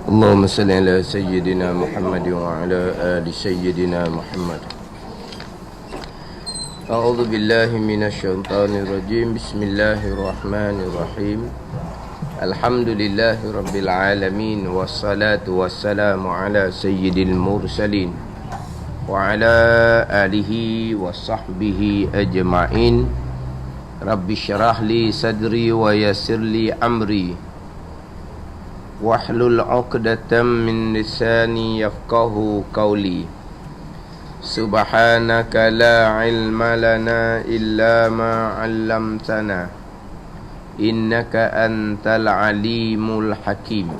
Allahumma salli ala sayyidina Muhammad wa ala ali sayyidina Muhammad. A'udzu billahi minasyaitonir rajim. Bismillahirrahmanirrahim. Alhamdulillahi rabbil alamin wassalatu wassalamu ala sayyidil mursalin wa ala alihi wa sahbihi ajma'in. Rabbi syrah li sadri wa yassir li amri wahlul 'uqdatam min lisani yafqahu qawli. Subhanaka la ilma lana illa ma 'allamtana innaka antal alimul hakim.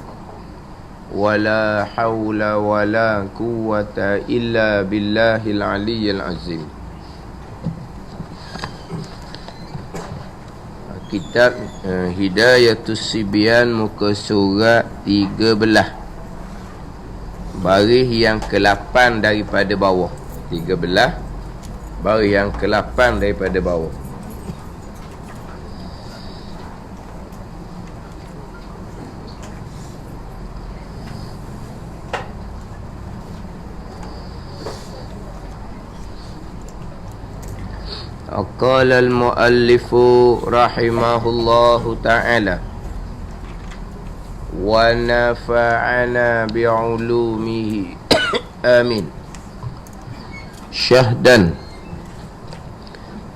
Wala hawla wala quwwata illa billahil aliyyil azim. Kitab Hidayatus Sibyan, muka surat 13, baris yang ke-8 daripada bawah. 13 baris yang ke-8 daripada bawah. Qala al-muallifu rahimahullahu ta'ala wa nafa'ana bi'ulumihi amin. Syahdan,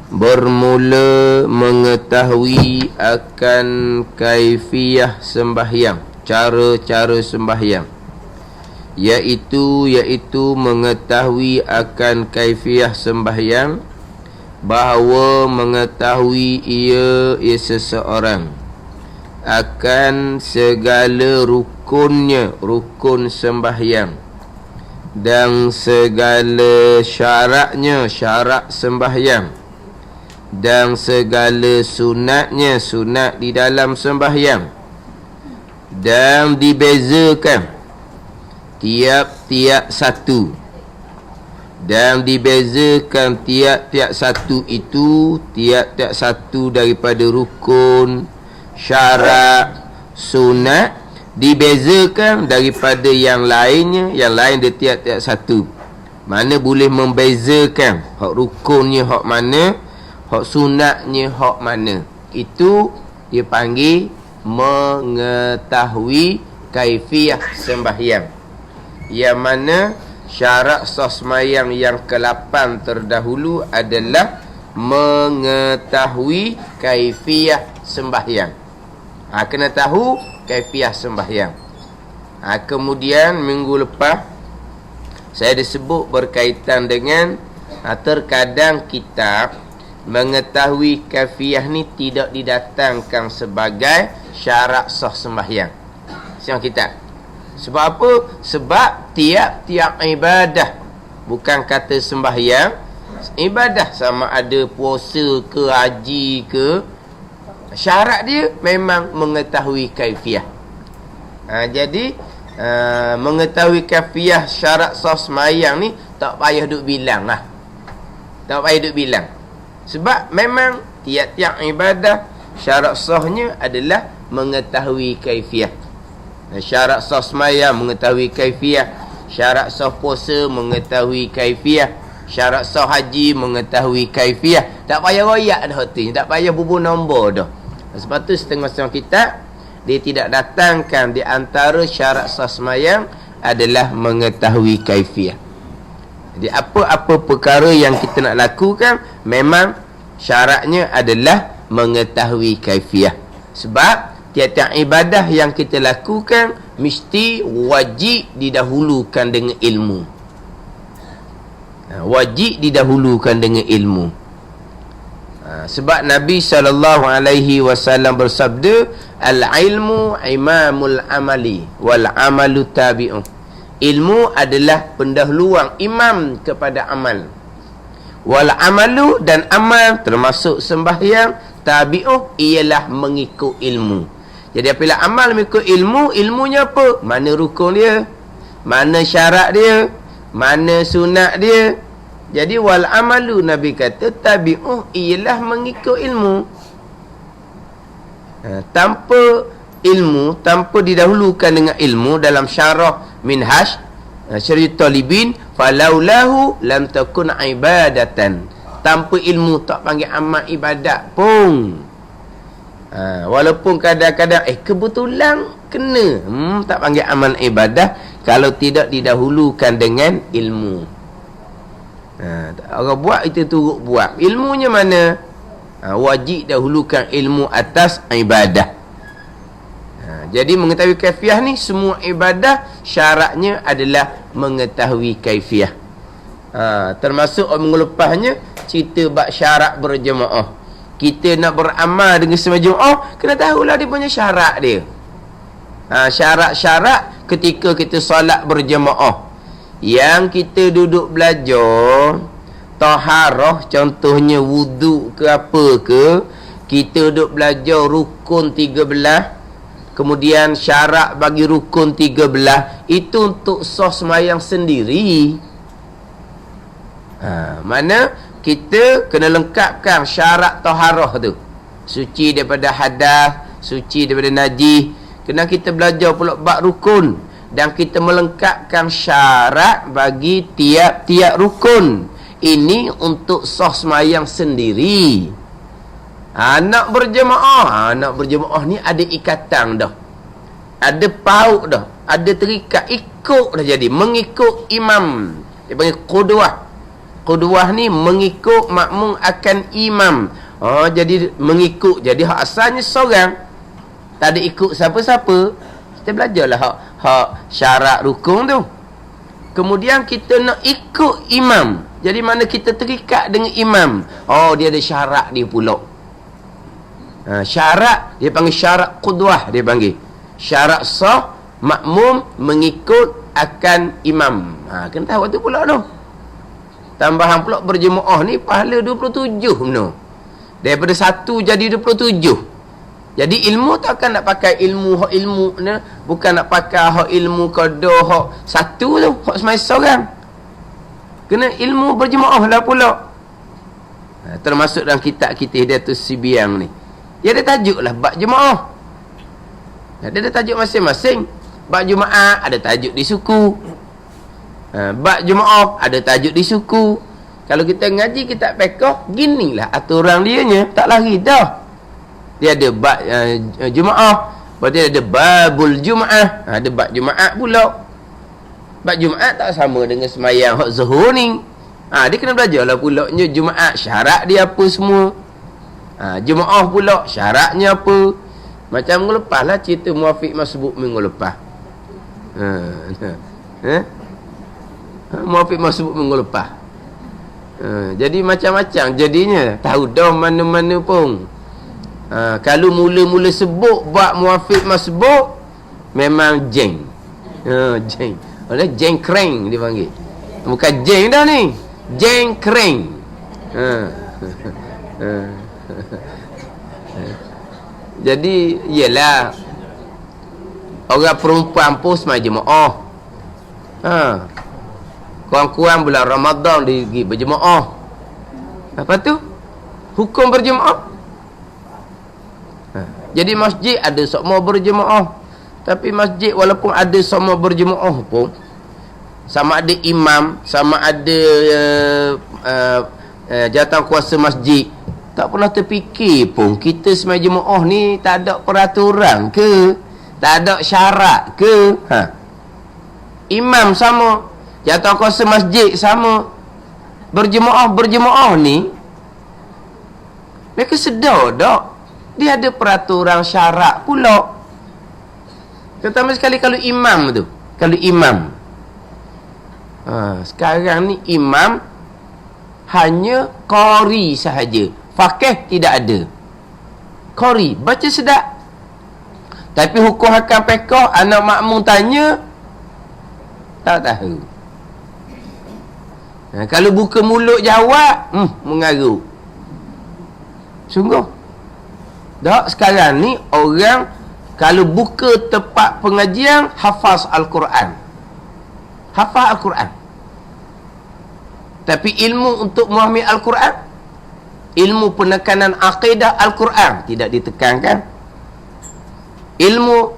bermula mengetahui akan kaifiyah sembahyang, cara-cara sembahyang, iaitu mengetahui akan kaifiyah sembahyang, bahawa mengetahui ia seseorang akan segala rukunnya, rukun sembahyang, dan segala syaratnya, syarat sembahyang, dan segala sunatnya, sunat di dalam sembahyang, dan dibezakan tiap-tiap satu, dan dibezakan tiap-tiap satu itu, tiap-tiap satu daripada rukun, syarat, sunat, dibezakan daripada yang lainnya, yang lain dia tiap-tiap satu. Mana boleh membezakan hak rukunnya hak mana, hak sunatnya hak mana. Itu dia panggil mengetahui kaifiyah sembahyang, yang mana syarat sah sembahyang yang ke-8 terdahulu adalah mengetahui kaifiyah sembahyang. Kena tahu kaifiyah sembahyang. Kemudian minggu lepas saya disebut berkaitan dengan terkadang kita mengetahui kaifiyah ni tidak didatangkan sebagai syarat sah sembahyang. Siapa kita? Sebab apa? Sebab tiap-tiap ibadah, bukan kata sembahyang, ibadah sama ada puasa ke haji ke, syarat dia memang mengetahui kaifiyah. Jadi mengetahui kaifiyah syarat sah sembahyang ni tak payah duk bilang lah. Tak payah duk bilang. Sebab memang tiap-tiap ibadah syarat sahnya adalah mengetahui kaifiyah. Syarat sah sembahyang mengetahui kaifiyah, syarat sah puasa mengetahui kaifiyah, syarat sah haji mengetahui kaifiyah. Tak payah royak dah hati, tak payah bubur nombor dah. Sebab tu setengah-setengah kitab dia tidak datangkan di antara syarat sah sembahyang adalah mengetahui kaifiyah. Jadi apa-apa perkara yang kita nak lakukan memang syaratnya adalah mengetahui kaifiyah. Sebab tiap-tiap ibadah yang kita lakukan mesti wajib didahulukan dengan ilmu. Wajib didahulukan dengan ilmu. Sebab Nabi SAW bersabda, al-ilmu imamul amali wal amalu tabi'un. Ilmu adalah pendahuluan imam kepada amal. Wal amalu, dan amal termasuk sembahyang, tabi'un ialah mengikut ilmu. Jadi apabila amal mengikut ilmu, ilmunya apa? Mana rukun dia? Mana syarat dia? Mana sunat dia? Jadi wal amalu, Nabi kata tabi'un ialah mengikut ilmu. Tanpa ilmu, tanpa didahulukan dengan ilmu, dalam syarah Minhaj Syarih Talibin, falaulahu lam takun ibadatan. Tanpa ilmu tak panggil amal ibadat pun. Walaupun kadang-kadang kebetulan kena, tak panggil amal ibadah kalau tidak didahulukan dengan ilmu. Orang buat itu turut buat. Ilmunya mana? Wajib dahulukan ilmu atas ibadah. Jadi mengetahui kaifiah ni, semua ibadah syaratnya adalah mengetahui kaifiah. Termasuk orang melepasnya cerita bab syarat berjemaah. Kita nak beramal dengan semua jemaah, kena tahulah dia punya syarat dia. Syarat-syarat ketika kita solat berjemaah. Yang kita duduk belajar taharah, contohnya wuduk ke apa ke, kita duduk belajar rukun 13, kemudian syarat bagi rukun 13, itu untuk sah sembahyang sendiri. Mana kita kena lengkapkan syarat taharah tu, suci daripada hadas, suci daripada najis. Kena kita belajar pula bab rukun, dan kita melengkapkan syarat bagi tiap-tiap rukun. Ini untuk sah sembahyang sendiri. Nak berjemaah, nak berjemaah ni ada ikatan dah, ada paut dah, ada terikat, ikut dah. Jadi mengikut imam, dia panggil qudwah. Qudwah ni mengikut makmum akan imam. Jadi mengikut, jadi hak asalnya seorang, tak ada ikut siapa-siapa. Kita belajarlah hak syarat rukun tu. Kemudian kita nak ikut imam, jadi mana kita terikat dengan imam. Dia ada syarat dia pula. Syarat dia panggil syarat qudwah, dia panggil syarat sah makmum mengikut akan imam. Kena tahu tu pula tu. Tambahan pula berjemaah ni pahala 27 benar. Daripada 1 jadi 27. Jadi ilmu takkan nak pakai ilmu hak ilmu ni, bukan nak pakai hak ilmu qada hak satu tu, hak semai seorang. Kena ilmu berjemaah lah pula. Termasuk dalam kitab kita Hidayatus Sibiang ni, dia ada tajuk lah bab jemaah. Dia ada tajuk masing-masing. Bab Jumaat ada tajuk di suku, bab Jumaat ada tajuk di suku. Kalau kita ngaji kitab fiqh, ginilah aturan dia nya, tak lari dah. Dia ada bab Jumaat, berarti ada babul Jumaat, ada bab Jumaat pula. Bab Jumaat tak sama dengan semayang hak zuhur ni. Dia kena belajarlah pula nya Jumaat syarat dia apa semua. Jumaah pula syaratnya apa. Macam minggu lepas lah cerita muafiq masbuk minggu lepas. Muafiq masbuk minggu lepas. Jadi macam-macam jadinya, tahu dah mana-mana pun. Kalau mula-mula sebut bab muafiq masbuk, memang jeng. Jeng. Oleh jeng kreng dia panggil. Bukan jeng dah ni, jeng kreng. Jadi iyalah orang perempuan pun semai jemaah. Kurang-kurang bulan Ramadan dia pergi berjemaah. Apa tu? Hukum berjemaah. Jadi masjid ada semua berjemaah. Tapi masjid walaupun ada semua berjemaah pun, sama ada imam, sama ada jawatan kuasa masjid, tak pernah terfikir pun kita semai jemaah ni tak ada peraturan ke, tak ada syarat ke. Imam sama, jawatan kuasa masjid sama, berjemaah ni mereka sedar tak dia ada peraturan syarat pula. Terutama sekali kalau imam tu, kalau imam sekarang ni imam hanya qari sahaja, Fakih tidak ada. Qori baca sedap. Tapi hukum hakam fiqh anak makmum tanya tak tahu. Kalau buka mulut jawab, mengarut. Sungguh. Tak, sekarang ni orang kalau buka tempat pengajian, hafaz Al-Quran. Hafaz Al-Quran. Tapi ilmu untuk memahami Al-Quran, ilmu penekanan akidah Al-Quran tidak ditekankan. Ilmu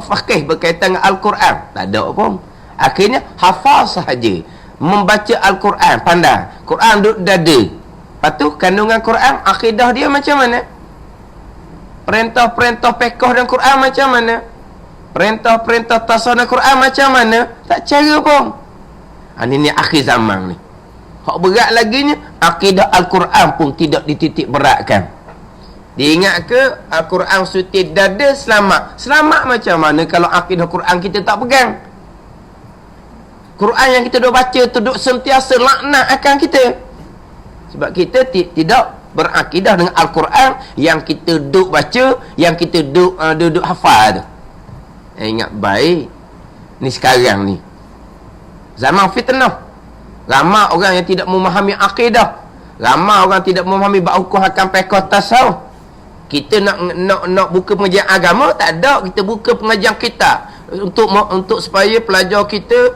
fakih berkaitan dengan Al-Quran tak ada pun. Akhirnya hafaz sahaja. Membaca Al-Quran, pandang. Quran duduk dada. Lepas tu kandungan Quran, akidah dia macam mana? Perintah-perintah fiqh dan Quran macam mana? Perintah-perintah tasawuf dan Quran macam mana? Tak cara pun. Ini akhir zaman ni. Hak berat laginya, akidah Al-Quran pun tidak dititik beratkan. Dia ingat ke Al-Quran suti dada selamat? Selamat macam mana kalau akidah Quran kita tak pegang? Quran yang kita duk baca tu duk sentiasa laknat akan kita. Sebab kita tidak berakidah dengan Al-Quran yang kita duk baca, yang kita duk hafal tu. Ingat baik. Ni sekarang ni zaman fitnah. Ramai orang yang tidak memahami akidah. Ramai orang tidak memahami bab hukum hakam fiqh tasawuf. Kita nak buka pengajian agama tak ada, kita buka pengajian kita untuk supaya pelajar kita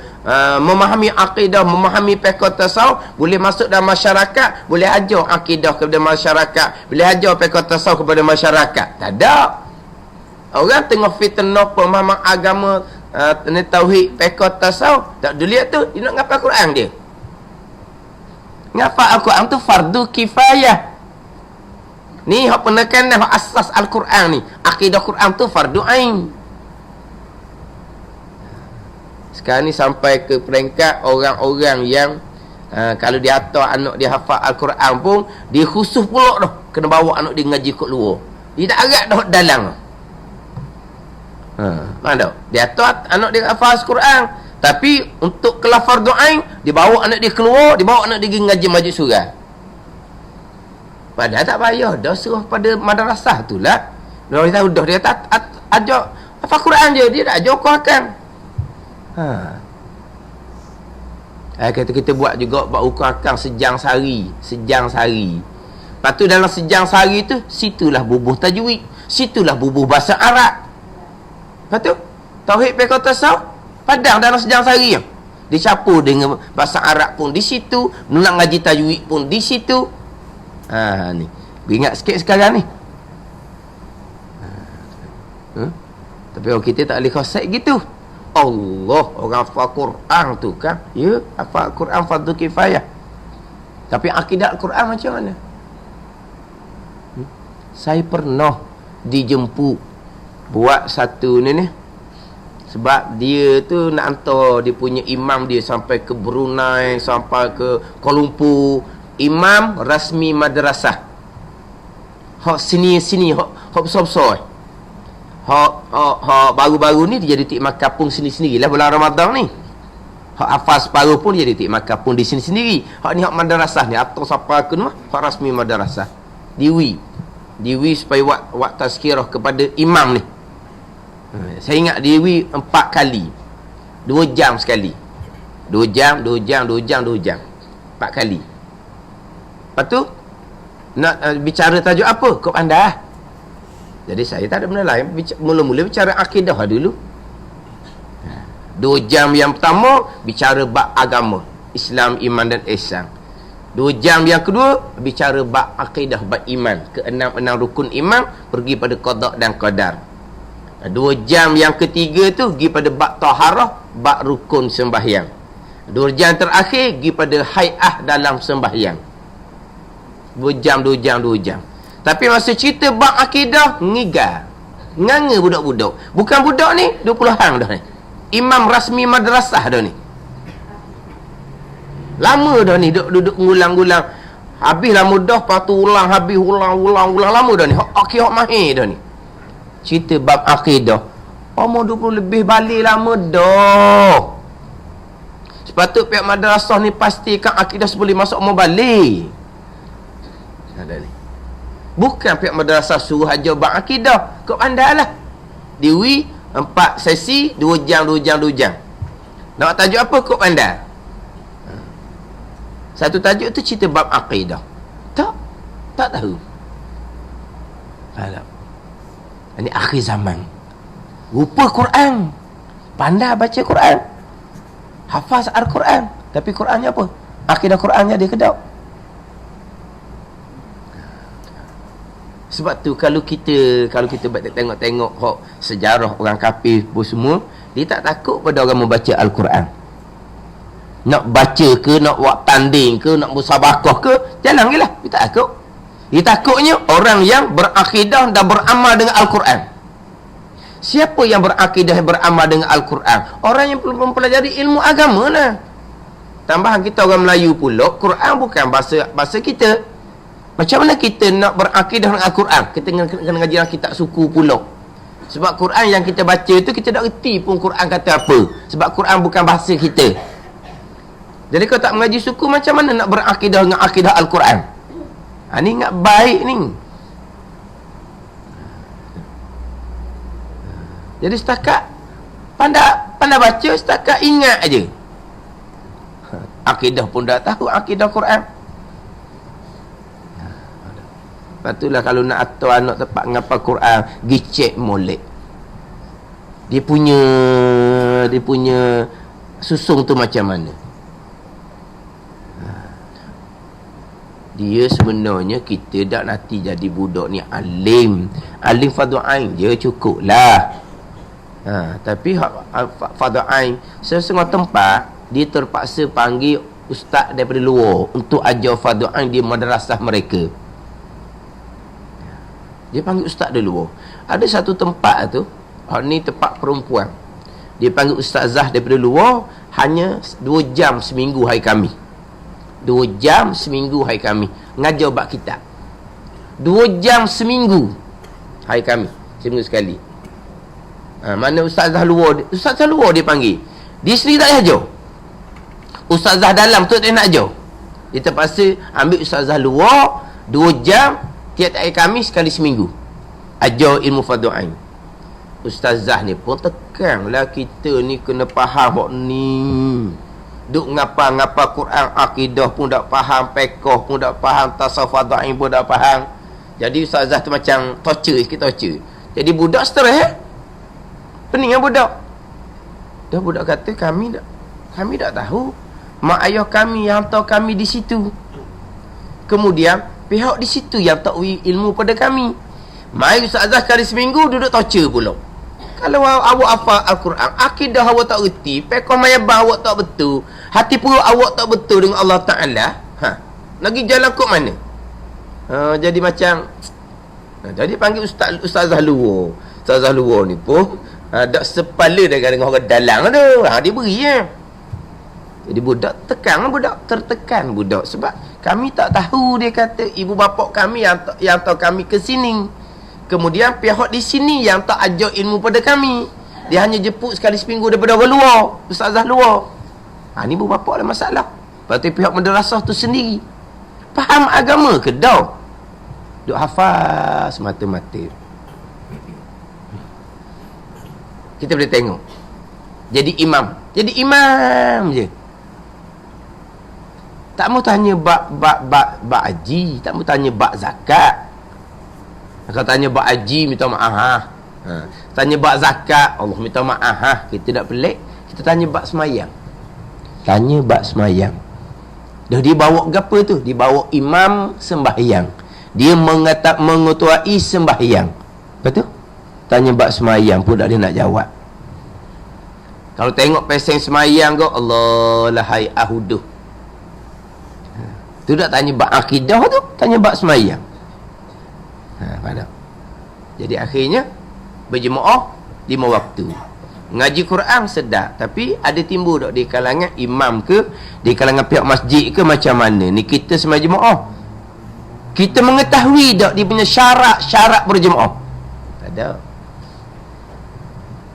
memahami akidah, memahami fiqh tasawuf, boleh masuk dalam masyarakat, boleh ajar akidah kepada masyarakat, boleh ajar fiqh tasawuf kepada masyarakat. Tak ada. Orang tengah fitnah pemahaman agama, tauhid, fiqh tasawuf, tak dilihat tu dia nak ngapal Quran dia. Ngapal Al-Quran tu fardu kifayah. Ni hak penekanan hak asas Al-Quran ni. Akidah Quran tu fardu ain. Sekarang ni sampai ke peringkat orang-orang yang kalau dia atas anak dia hafal Al-Quran pun, dia khusus pula dah kena bawa anak dia ngaji kat luar. Dia tak agak dah dalam. Mana dah? Dia atas anak dia hafal Al-Quran, tapi untuk kelas fardu ain, dia bawa anak dia keluar, dia bawa anak dia pergi ngaji majlis surah. Padahal tak payah dah, suruh pada madrasah tu lah. Dia tahu dah, dia tak ajak hafal Quran dia tak ajak Quran. Kita buat juga buat hukum akang sejang sehari. Lepas tu dalam sejang sehari tu, situlah bubuh tajwid, situlah bubuh bahasa Arab. Lepas tu tauhid fiqh tasawuf padang dalam sejang sehari. Dicampur dengan bahasa Arab pun di situ, nak ngaji tajwid pun di situ. Ni ingat sikit sekarang ni. Tapi orang kita tak boleh konsep gitu. Allah, orang hafal Quran tu kan, ya, hafal Quran fardu kifayah. Tapi akidah Al-Quran macam mana? Saya pernah dijemput buat satu ni. Sebab dia tu nak hantar dia punya imam dia sampai ke Brunei, sampai ke Kuala Lumpur. Imam rasmi madrasah. Hak sini hak besar-besar. Hak baru-baru ni dia jadi tik makapung sini-sendiri lah bulan Ramadan ni. Hak hafaz separuh pun dia jadi tik makapung di sini-sendiri. Hak ni hak madrasah ni atau siapa ke ni hak rasmi madrasah. Diwi supaya buat tazkirah kepada imam ni. Saya ingat diwi 4 kali. 2 jam sekali. 2 jam 4 kali. Lepas tu nak bicara tajuk apa? Kau pandai. Jadi saya tak ada benda lain, mula-mula bicara akidah dulu. 2 jam yang pertama bicara bab agama, Islam, iman dan ihsan. 2 jam yang kedua bicara bab akidah, bab iman, ke-6 rukun iman, pergi pada qada dan qadar. 2 jam yang ketiga tu pergi pada bab taharah, bab rukun sembahyang. 2 jam terakhir pergi pada hai'ah dalam sembahyang. 2 jam. Tapi masa cerita bab akidah, nganga budak-budak. Bukan budak ni, 20-an dah ni. Imam rasmi madrasah dah ni. Lama dah ni duduk ngulang-ngulang. Habis lama dah, lepas tu ulang, habis ulang lama dah ni. Hak mahir dah ni. Cerita bab akidah. Umur 20 lebih balik lama dah. Sepatut pihak madrasah ni pastikan akidah sebelum masuk umur balik. Ada ni. Bukan pihak madrasah suruh ajar bab akidah. Kau pandailah. Diwi 4 sesi 2 jam. Nak tajuk apa kau pandai. Satu tajuk tu cerita bab akidah. Tak tahu. Faham? Ini akhir zaman. Rupa Quran. Pandai baca Quran. Hafaz Al-Quran. Tapi Qurannya apa? Akidah Qurannya dia kedap. Sebab tu kalau kita tengok sejarah orang kafir pun semua, dia tak takut pada orang membaca Al-Quran. Nak baca ke, nak buat tanding ke, nak musabaqah ke, jalan je lah. Dia tak takut. Dia takutnya orang yang berakidah dan beramal dengan Al-Quran. Siapa yang berakidah dan beramal dengan Al-Quran? Orang yang mempelajari ilmu agama lah. Tambahan kita orang Melayu pula, Quran bukan bahasa kita. Macam mana kita nak berakidah dengan Al-Quran? Kita kena ngaji kitab suku pula. Sebab Quran yang kita baca tu, kita tak reti pun Quran kata apa. Sebab Quran bukan bahasa kita. Jadi kalau tak mengaji suku, macam mana nak berakidah dengan akidah Al-Quran? Ni ingat baik ni. Jadi setakat pandai baca, setakat ingat aja. Akidah pun dah tahu, akidah Quran. Lepas tu lah kalau nak atur anak tempat ngapal Quran, pergi cek molek. Dia punya susung tu macam mana. Dia sebenarnya kita tak nanti jadi budak ni alim fardu ain je cukup lah. Tapi fardu ain setengah tempat dia terpaksa panggil ustaz daripada luar untuk ajar fardu ain di madrasah mereka. Dia panggil ustaz dari luar. Ada satu tempat tu, ni tempat perempuan, dia panggil ustazah daripada luar, hanya 2 jam seminggu hari Khamis. 2 jam seminggu hari Khamis ngajar bab kitab. 2 jam seminggu hari Khamis, seminggu sekali. Mana ustazah luar dia panggil. Dia sendiri tak ajar. Ustazah dalam tu tak nak ajar. Dia terpaksa ambil ustazah luar 2 jam tiap hari Khamis sekali seminggu. Ajar ilmu fardu ain. Ustazah ni pun tekan lah, kita ni kena faham hak ni. Duk ngapa Quran, akidah pun tak faham, fiqh pun tak faham, tasawuf fardu ain pun tak faham. Jadi ustazah tu macam sikit torture. Jadi budak stres pening kan budak. Dah budak kata kami tak tahu. Mak ayah kami yang hantar kami di situ. Kemudian pihak di situ yang tak ilmu pada kami. Mai ustazah kali seminggu duduk torture pula. Kalau awak hafal Al-Quran, akidah awak tak reti, fiqh mayabah awak tak betul, hati perut awak tak betul dengan Allah Ta'ala, nak pergi jalan kot mana? Jadi macam jadi panggil ustazah luar. Ustazah luar ni pun tak sepala dengan orang dalang tu. Dia beri ya. Jadi budak tertekan budak. Sebab kami tak tahu, dia kata ibu bapa kami yang tahu kami ke sini. Kemudian pihak di sini yang tak ajar ilmu pada kami. Dia hanya jemput sekali seminggu daripada orang luar, ustazah luar. Ni ibu bapa ada masalah. Lepas tu pihak madrasah tu sendiri faham agama ke dah? Duk hafal semata-mata. Kita boleh tengok. Jadi imam je. Tak mau tanya bab haji, tak mau tanya bab zakat. Kalau tanya bab haji, minta maaf. Tanya bab zakat, Allah minta maaf. Kita tak pelik. Kita tanya bab semayang. Dah dia bawa apa tu? Dia bawa imam sembahyang. Dia mengetuai sembahyang. Betul? Tanya bab semayang pun tak dia nak jawab. Kalau tengok pesen semayang kau, Allah lahai ahuduh. Tu tak tanya bab akidah tu, tanya bab semayang. Faham? Jadi akhirnya berjemaah 5 waktu. Ngaji Quran sedap, tapi ada timbul tak di kalangan imam ke, di kalangan pihak masjid ke, macam mana ni kita semua jemaah? Kita mengetahui tak dia punya syarat berjemaah?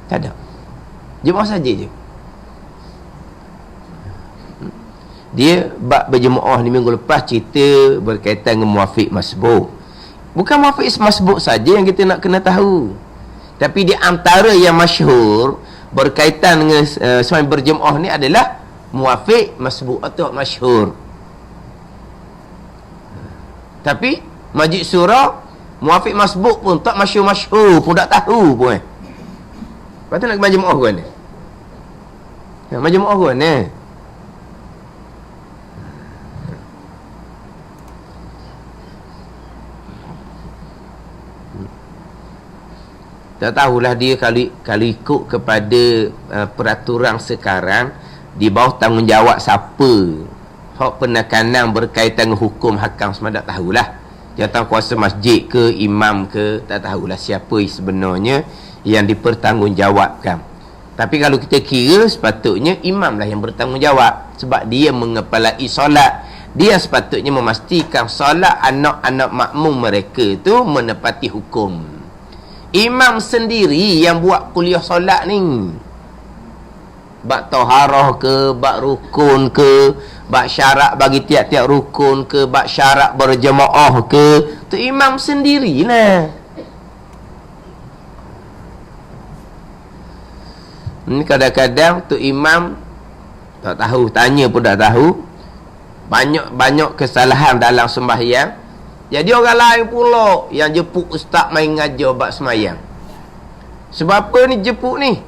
Tak ada. Jemaah saja je. Dia bab berjemaah ni minggu lepas cerita berkaitan dengan muafiq masbuk. Bukan muafiq masbuk saja yang kita nak kena tahu. Tapi di antara yang masyhur berkaitan dengan sembahyang berjemaah ni adalah muafiq masbuk atau masyhur. Tapi majlis surah muafiq masbuk pun tak masyhur-masyhur pun tak tahu pun. Lepas tu nak ke majlis kan ni? Majlis kan ni? Tak tahulah dia kalau ikut kepada peraturan sekarang di bawah tanggungjawab siapa hak penekanan berkaitan dengan hukum hakam semua tak tahulah. Jawatan kuasa masjid ke imam ke tak tahulah siapa sebenarnya yang dipertanggungjawabkan. Tapi kalau kita kira sepatutnya imam lah yang bertanggungjawab sebab dia mengepalai solat. Dia sepatutnya memastikan solat anak-anak makmum mereka itu menepati hukum. Imam sendiri yang buat kuliah solat ni. Bab taharah ke, bab rukun ke, bab syarat bagi tiap-tiap rukun ke, bab syarat berjemaah ke, tu imam sendirilah. Ni kadang-kadang tu imam tak tahu, tanya pun tak tahu. Banyak kesalahan dalam sembahyang. Jadi orang lain pula yang jepuk ustaz main ngajar bab semayang. Sebab apa ni jepuk ni?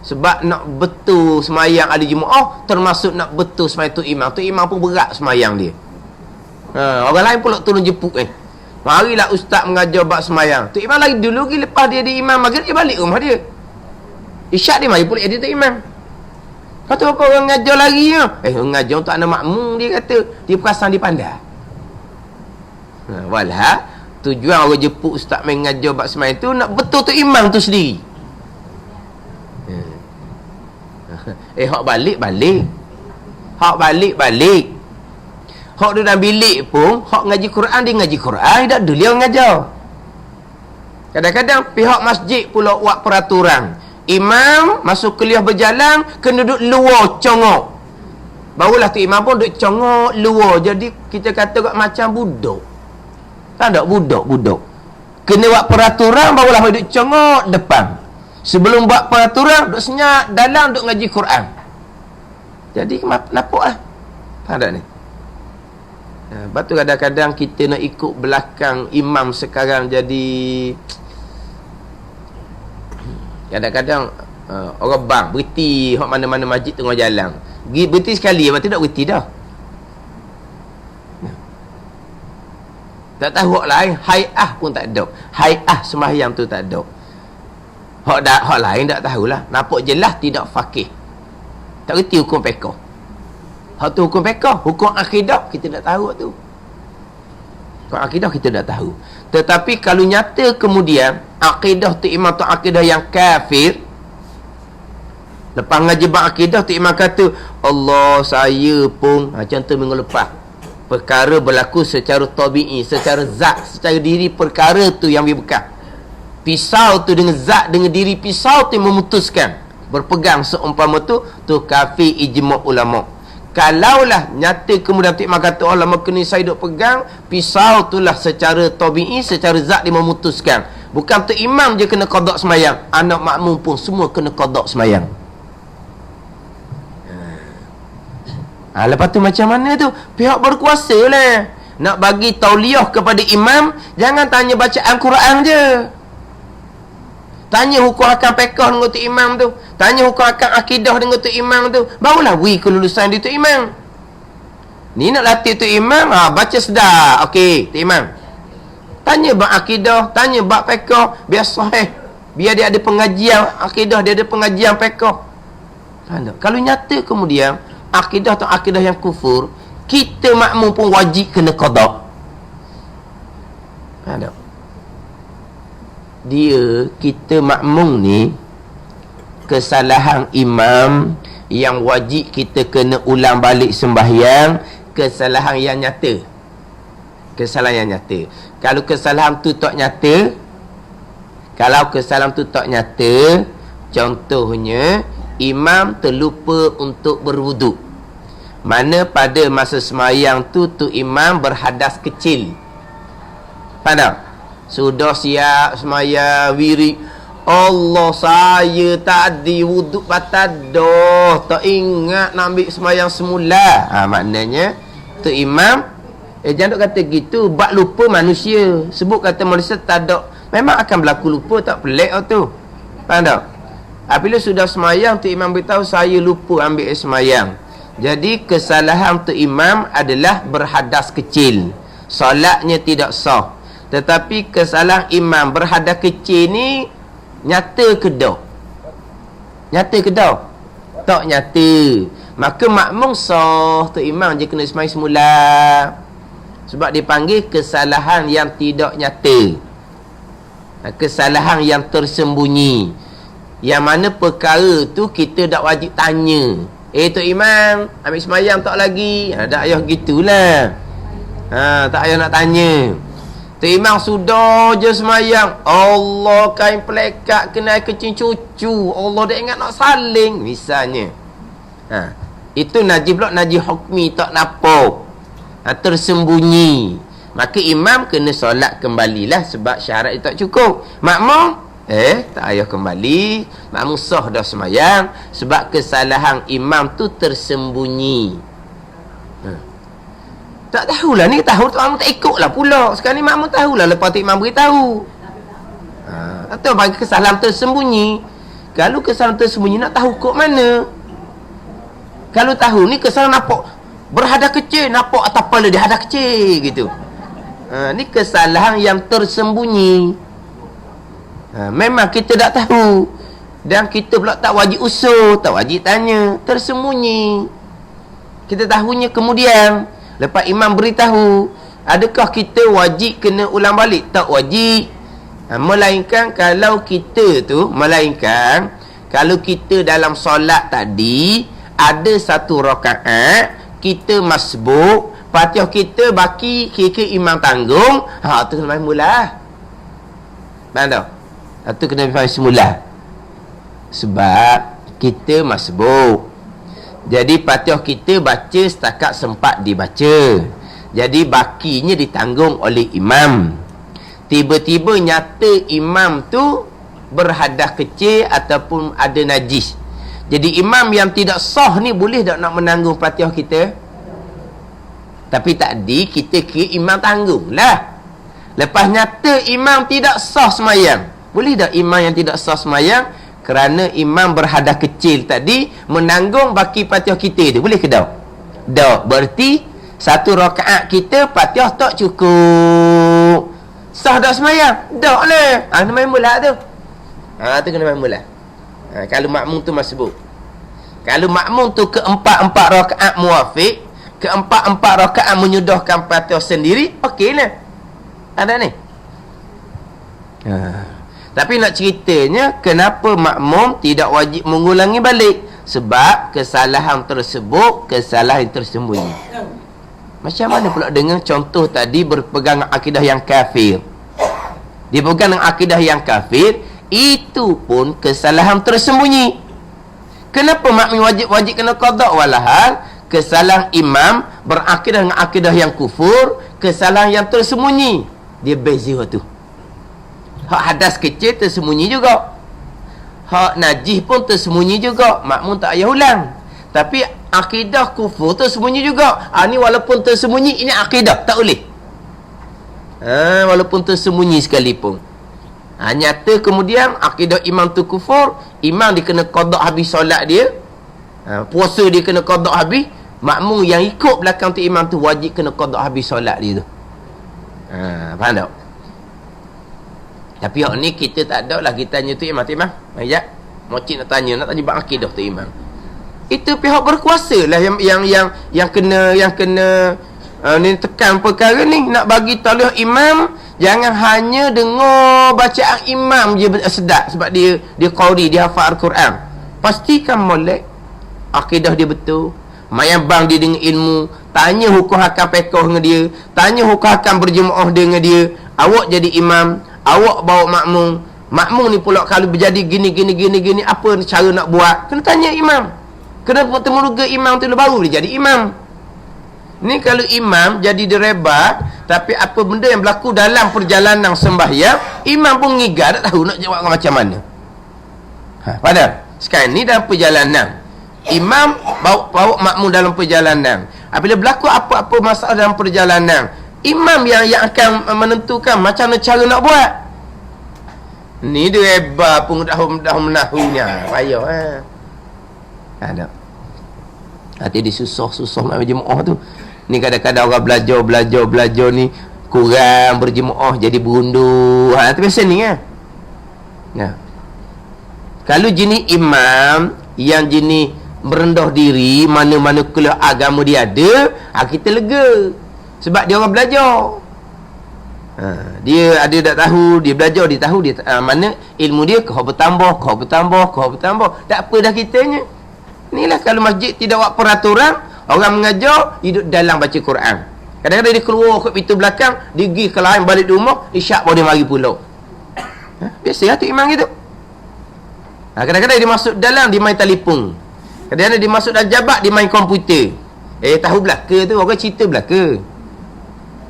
Sebab nak betul semayang ada jemaah, termasuk nak betul semayang tu imam. Tu imam pun berat semayang dia. Orang lain pula tolong jepuk marilah ustaz mengajar bab semayang. Tu imam lagi dulu lagi lepas dia di imam maghrib dia balik rumah dia. Isyak dia mari pula jadi tu imam. Kata apa orang ngajar lagi ya? Orang ngajar untuk anak makmum dia kata. Dia perasan dia pandai. Walha tujuan orang jepuk ustaz main ngajar bab semayang tu nak betul tu imam tu sendiri. Hak balik hak balik hak dia dalam bilik pun hak ngaji Quran dia ngaji Quran tak ada dia ngajar. Kadang-kadang pihak masjid pula buat peraturan imam masuk kuliah berjalan kena duduk luar congok. Barulah tu imam pun duduk congok luar. Jadi kita kata macam budak. Tak ada budak. Kena buat peraturan barulah duduk congok depan. Sebelum buat peraturan duduk senyap dalam duduk ngaji Quran. Jadi nampak lah. Tak ada ni. Lepas tu kadang-kadang kita nak ikut belakang imam sekarang jadi kadang-kadang orang bang berhenti hok mana-mana masjid tengah jalan. Berhenti sekali lepas tu tak berhenti dah. Tak tahu hak lain, hai'ah pun tak ada. Hai'ah sembahyang tu tak ada. Hak lain tak tahulah. Nampak jelas tidak faqih. Tak reti hukum fiqh. Hak tu hukum fiqh, hukum akidah kita tak tahu tu. Hukum akidah kita tak tahu. Tetapi kalau nyata kemudian akidah tu imam tu akidah yang kafir. Lepas ngaji bab akidah tu imam kata, Allah saya pun contoh minggu lepas perkara berlaku secara tabi'i, secara zat, secara diri perkara tu yang bekas. Pisau tu dengan zat, dengan diri pisau tu yang memutuskan. Berpegang seumpama tu kafir ijma' ulama'. Kalaulah nyata kemudian Tok Imam kata ulama kena saya duk pegang, pisau tu lah secara tabi'i, secara zat dia memutuskan. Bukan Tok Imam je kena qada semayang, anak makmum pun semua kena qada semayang. Lepas tu macam mana tu? Pihak berkuasa lah nak bagi tauliah kepada imam. Jangan tanya bacaan Quran je, tanya hukum hakam fiqh dengan tu imam tu, tanya hukum hakam akidah dengan tu imam tu, barulah kelulusan di tu imam. Ni nak latih tu imam, baca sedar. Okey, tu imam tanya bab akidah, tanya bab fiqh biar sahih, biar dia ada pengajian akidah, dia ada pengajian fiqh. Kalau nyata kemudian akidah atau akidah yang kufur, kita makmum pun wajib kena qada. Ada. Kita makmum ni kesalahan imam yang wajib kita kena ulang balik sembahyang, kesalahan yang nyata. Kesalahan yang nyata. Kalau kesalahan tu tak nyata, contohnya imam terlupa untuk berwuduk. Mana pada masa semayang tu imam berhadas kecil. Faham tak? Sudah siap semayang wirid, Allah, saya tadi wuduk batal dah, tak ingat nak ambil semayang semula. Maknanya tu imam jangan duk kata gitu, bak lupa manusia. Sebut kata manusia tak ada, memang akan berlaku lupa, tak pelik tu. Faham tak? Apabila sudah semayang, tu imam beritahu saya lupa ambil semayang. Jadi kesalahan tu imam adalah berhadas kecil, solatnya tidak sah. Tetapi kesalahan imam berhadas kecil ni nyata ke tak? Nyata ke tak? Tak nyata. Maka makmum sah, tu imam je kena semayang semula. Sebab dipanggil kesalahan yang tidak nyata, kesalahan yang tersembunyi, yang mana perkara tu kita tak wajib tanya. Tu imam ambil semayang tak lagi? Tak payah gitulah. Tak payah nak tanya. Tu imam sudah je semayang, Allah, kain pelekat kena kecing cucu, Allah dah ingat nak saling misalnya. Itu najis pula, najis hukmi, tak nampak, tersembunyi. Maka imam kena solat kembalilah, sebab syarat itu tak cukup. Makmum tak payah kembali, makmum sah dah semayang, sebab kesalahan imam tu tersembunyi. Tak tahulah, ni tahu tu makmum tak ikut lah pula. Sekarang ni makmum tahulah lepas tu imam beritahu. Atau bagi kesalahan tersembunyi. Kalau kesalahan tersembunyi nak tahu kok mana? Kalau tahu ni kesalahan nampak berhadas kecil, nampak atas kepala dia hadas kecil gitu. Ni kesalahan yang tersembunyi. Memang kita tak tahu, dan kita pula tak wajib usul, tak wajib tanya, tersembunyi. Kita tahunya kemudian lepas imam beritahu. Adakah kita wajib kena ulang balik? Tak wajib. Melainkan kalau kita dalam solat tadi ada satu rakaat kita masbuk, Fatihah kita baki, kira imam tanggung, tu kena main mula. Faham tak? Itu kena main semula. Sebab kita masbuk, jadi Fatihah kita baca setakat sempat dibaca. Jadi bakinya ditanggung oleh imam. Tiba-tiba nyata imam tu berhadas kecil ataupun ada najis. Jadi imam yang tidak sah ni boleh tak nak menanggung Fatihah kita? Tapi tadi kita kira imam tanggung lah. Lepas nyata imam tidak sah semayang, boleh tak imam yang tidak sah semayang kerana imam berhadas kecil tadi menanggung baki Fatihah kita tu? Boleh ke tak? Tak. Berarti satu rakaat kita Fatihah tak cukup. Sah tak semayang? Tak lah. Kena main mula tu. Tu kena main mula. Kalau makmum tu masbuk. Kalau makmum tu keempat-empat rakaat muafiq, keempat-empat rakaat menyudahkan Fatihah sendiri, okey lah. Ada ni. Tapi nak ceritanya, kenapa makmum tidak wajib mengulangi balik? Sebab kesalahan tersebut kesalahan tersembunyi. Macam mana pula dengan contoh tadi berpegang akidah yang kafir? Dia pegang akidah yang kafir, itu pun kesalahan tersembunyi. Kenapa makmum wajib kena qada? Walahal kesalahan imam berakidah dengan akidah yang kufur, kesalahan yang tersembunyi. Dia beza tu. Hak hadas kecil tersembunyi juga, hak najis pun tersembunyi juga. Makmum tak payah ulang. Tapi akidah kufur tersembunyi juga. Ni walaupun tersembunyi, ini akidah, tak boleh. Walaupun tersembunyi sekalipun. Nyata kemudian akidah imam tu kufur, imam dia kena qada habis solat dia, puasa dia kena qada habis. Makmum yang ikut belakang tu imam tu wajib kena qada habis solat dia tu. Faham tak? Tapi hak ni kita tak ada lah. Kita tanya tu imam, mari jap, mocik nak tanya bab akidah tu imam. Itu pihak berkuasa lah yang kena ni tekan perkara ni, nak bagi tahu imam jangan hanya dengar bacaan imam je sedap sebab dia qari, dia hafal Al-Quran. Pastikan molek akidah dia betul, mayabang dia dengan ilmu, tanya hukum hakam fiqh dengan dia, tanya hukum hakam berjemaah dengan dia. Awak jadi imam, awak bawa makmum ni pula kalau berjadi gini, apa cara nak buat, kena tanya imam. Kena bertemu juga imam tu baru dia jadi imam. Ni kalau imam jadi direba, tapi apa benda yang berlaku dalam perjalanan sembahyang, imam pun ngigar, tak tahu nak jawab macam mana. Padahal sekarang ni dalam perjalanan, imam bawa makmum dalam perjalanan. Apabila berlaku apa-apa masalah dalam perjalanan, imam yang akan menentukan macam mana cara nak buat. Ni direba pun dah menahunya. Payah ada. Hati dia susah nak berjemaah tu. Ni kadang-kadang orang belajar ni kurang berjemaah jadi berundur. Itu biasa ni kan. Ya. Kalau jenis imam yang jenis merendah diri, mana-mana kelas agama dia ada, kita lega. Sebab dia orang belajar. Dia ada tak tahu, dia belajar, dia tahu dia mana ilmu dia kau bertambah. Tak apa dah kitanya. Inilah kalau masjid tidak buat peraturan, orang mengajar hidup dalam baca Quran. Kadang-kadang dia keluar ke pintu belakang, dia pergi ke lain balik di rumah, isyak baru dia mari pula. Biasa tu imam gitu. Kadang-kadang dia masuk dalam, dia main telefon. Kadang-kadang dia masuk dalam jabat, dia main komputer. Tahu belaka tu, orang cerita belaka.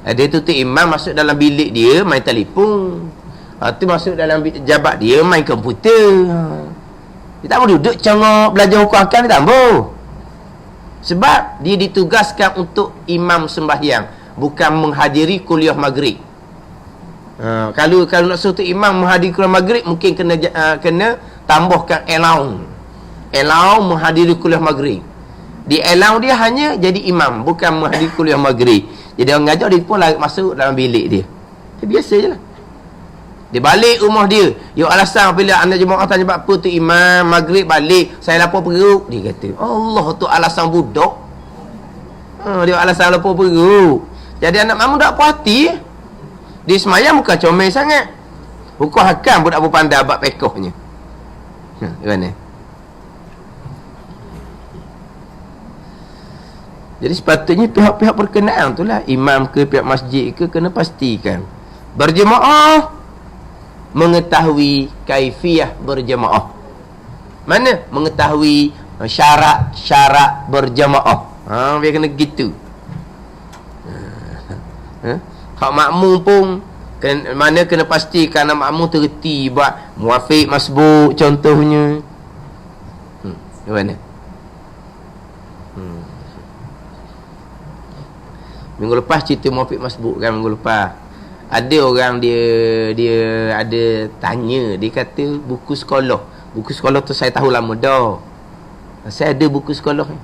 Dia tu imam masuk dalam bilik dia, main telefon. Tu masuk dalam jabat dia, main komputer. Dia tak mau duduk cengok belajar hukum akal, dia tak mau. Sebab dia ditugaskan untuk imam sembahyang, bukan menghadiri kuliah maghrib. Kalau nak suruh imam menghadiri kuliah maghrib, mungkin kena tambahkan allowance menghadiri kuliah maghrib. Di allowance dia hanya jadi imam, bukan menghadiri kuliah maghrib. Jadi orang ngajar dia pun masuk dalam bilik dia. Biasa je lah. Dia balik rumah dia. Yo alasan apabila anda jemaah tanya apa tu imam maghrib balik, saya lapar perut. Dia kata, Allah tu alasan budak. Dia alasan lapar perut. Jadi anak makmum tak puas hati. Dia semayang bukan comel sangat. Hukum hakam pun tak berpandai abad pekohnya. Gimana? Jadi sepatutnya pihak-pihak berkenaan tu lah, imam ke pihak masjid ke, kena pastikan berjemaah, mengetahui kaifiyah berjemaah. Mana? Mengetahui syarat-syarat berjemaah. Biar kena gitu. Hak makmum pun mana kena pastikan anak makmum terti buat muafiq masbuk contohnya. Mana? Minggu lepas cerita muafiq masbuk kan, minggu lepas ada orang dia ada tanya, dia kata buku sekolah tu saya tahu lama dah, saya ada buku sekolah ni,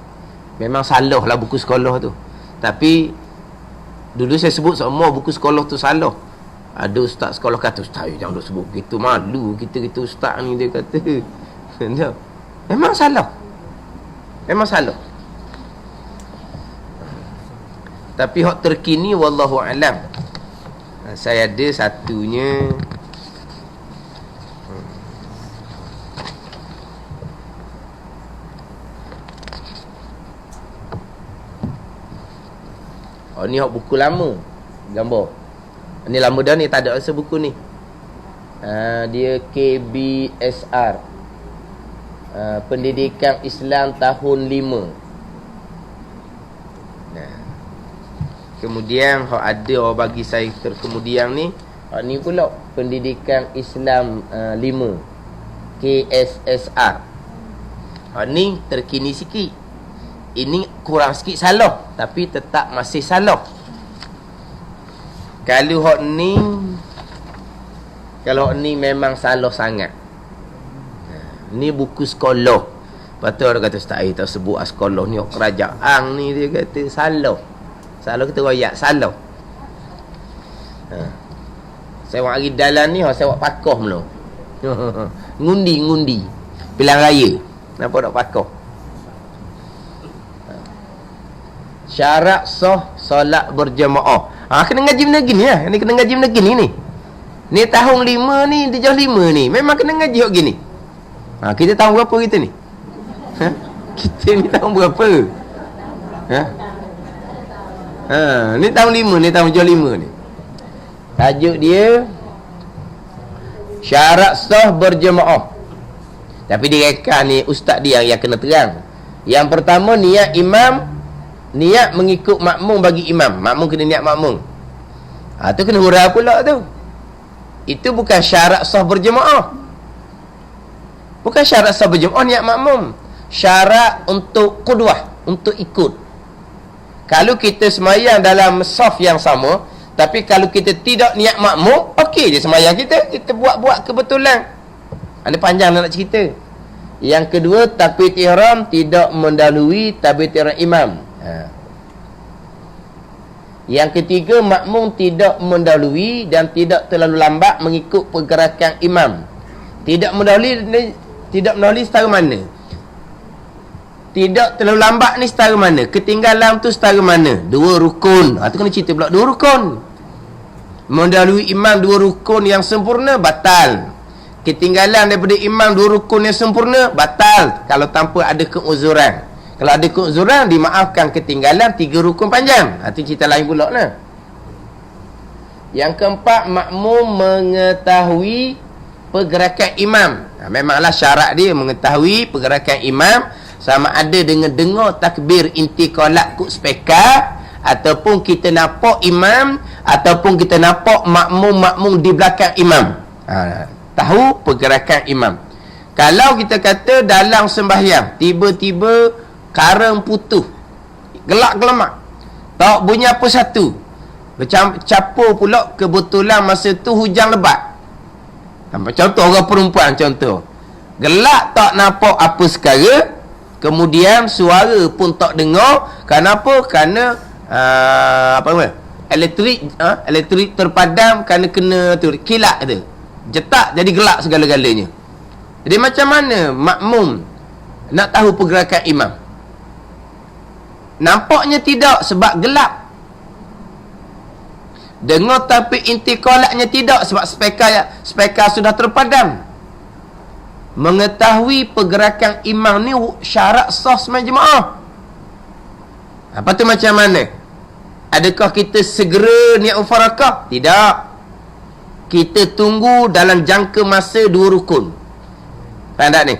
memang salah lah buku sekolah tu, tapi dulu saya sebut semua buku sekolah tu salah. Ada ustaz sekolah kata, ustaz jangan sebut begitu, malu kita ustaz ni, dia kata memang salah, tapi hak terkini wallahu alam. Saya ada satunya. Ni hak buku lama gambar. Ni lama dah ni, tak ada rasa buku ni. Dia KBSR, Pendidikan Islam tahun 5. Kemudian hak ada orang bagi saya terkemudian ni, ni pula Pendidikan Islam 5 KSSR. Ni terkini sikit. Ini kurang sikit salah, tapi tetap masih salah. Kalau hak ni memang salah sangat. Ni buku sekolah. Lepas tu orang kata, ustaz tak sebut sekolah ni kerajaan ni, dia kata salah. Salah kita royak, salah. Saya buat hari dalam ni, saya buat pakoh mula. Ngundi pilihan raya. Kenapa tak pakoh? Syarat sah solat berjemaah. Kena ngaji benda gini lah. Ni kena ngaji benda gini ni. Ni tahun 5 ni, dijauh 5 ni. Memang kena ngaji hok gini. Kita tahun berapa kita ni? Kita ni tahun berapa? Ni tahun 5 ni, tahun 5 ni. Tajuk dia syarat sah berjemaah. Tapi dia reka ni ustaz dia yang kena terang. Yang pertama, niat imam, niat mengikut makmum bagi imam. Makmum kena niat makmum. Tu kena hurau pula tu. Itu bukan syarat sah berjemaah. Bukan syarat sah berjemaah niat makmum. Syarat untuk qudwah, untuk ikut. Kalau kita semayang dalam saf yang sama, tapi kalau kita tidak niat makmum, okey je semayang kita. Kita buat-buat kebetulan. Ada panjang nak cerita. Yang kedua, takbir ihram tidak mendahului takbir ihram imam. Yang ketiga, makmum tidak mendahului dan tidak terlalu lambat mengikut pergerakan imam. Tidak mendahului setara mana? Tidak terlalu lambat ni setara mana? Ketinggalan tu setara mana? 2 rukun. Tu kena cerita pula 2 rukun. Mendahului imam 2 rukun yang sempurna, batal. Ketinggalan daripada imam 2 rukun yang sempurna, batal. Kalau tanpa ada keuzuran. Kalau ada keuzuran, dimaafkan ketinggalan 3 rukun panjang. Itu cerita lain pula lah. Yang keempat, makmum mengetahui pergerakan imam. Memanglah syarat dia mengetahui pergerakan imam, sama ada dengan dengar takbir intiqalat kut speka, ataupun kita nampak imam, ataupun kita nampak makmum-makmum di belakang imam. Tahu pergerakan imam. Kalau kita kata dalam sembahyang tiba-tiba karang putus, gelak gelemak, tak bunyi apa satu, capur pula kebetulan masa tu hujan lebat. Contoh orang perempuan, contoh gelak tak nampak apa sekara, kemudian suara pun tak dengar. Kenapa? Kerana elektrik terpadam, kerana kena tu kilat tu, jetak jadi gelap segala-galanya. Jadi macam mana makmum nak tahu pergerakan imam? Nampaknya tidak, sebab gelap. Dengar tapi intiqalatnya tidak, sebab speka sudah terpadam. Mengetahui pergerakan imam ni syarat sah sembahyang jemaah. Apa tu macam mana? Adakah kita segera niat mufarakah? Tidak. Kita tunggu dalam jangka masa 2 rukun. Faham tak ni?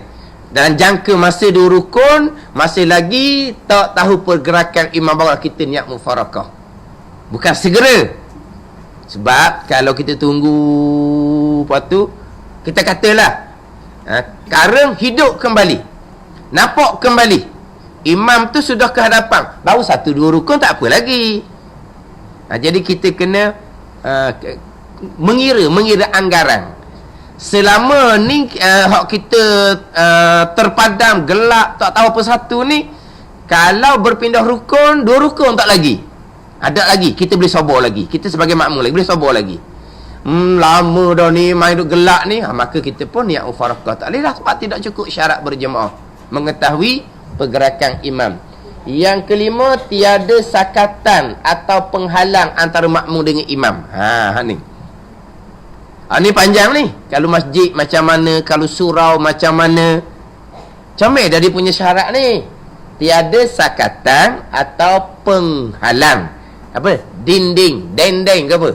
Dalam jangka masa 2 rukun, masih lagi tak tahu pergerakan imam, baru kita niat mufarakah. Bukan segera. Sebab kalau kita tunggu, lepas tu kita katalah karang hidup kembali, nampak kembali, imam tu sudah ke hadapan, baru 1-2 rukun tak apa lagi. Jadi kita kena mengira anggaran. Selama ni hak kita terpadam, gelap, tak tahu apa satu ni, kalau berpindah rukun, 2 rukun tak lagi, ada lagi, kita boleh sabar lagi, kita sebagai makmum lagi boleh sabar lagi. Lama dah ni main duk gelak ni, maka kita pun niat mufarakah tak boleh dah, sebab tidak cukup syarat berjemaah, mengetahui pergerakan imam. Yang kelima, tiada sakatan atau penghalang antara makmum dengan imam. Ni ni panjang ni. Kalau masjid macam mana, kalau surau macam mana, comel dah dia punya syarat ni. Tiada sakatan atau penghalang, apa, dendeng ke apa,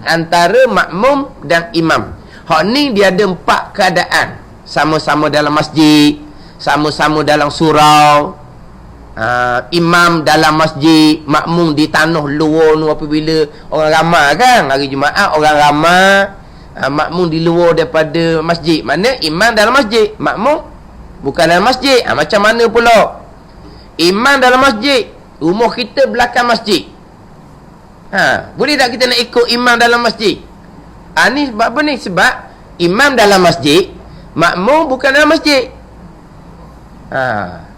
antara makmum dan imam. Hak ni dia ada 4 keadaan. Sama-sama dalam masjid, sama-sama dalam surau, imam dalam masjid, makmum di tanah luar nu, apabila orang ramai kan, hari Jumaat orang ramai, makmum di luar daripada masjid. Mana imam dalam masjid, makmum bukan dalam masjid. Macam mana pula? Imam dalam masjid, rumah kita belakang masjid. Boleh tak kita nak ikut imam dalam masjid? Ni sebab apa ni? Sebab imam dalam masjid, makmum bukan dalam masjid.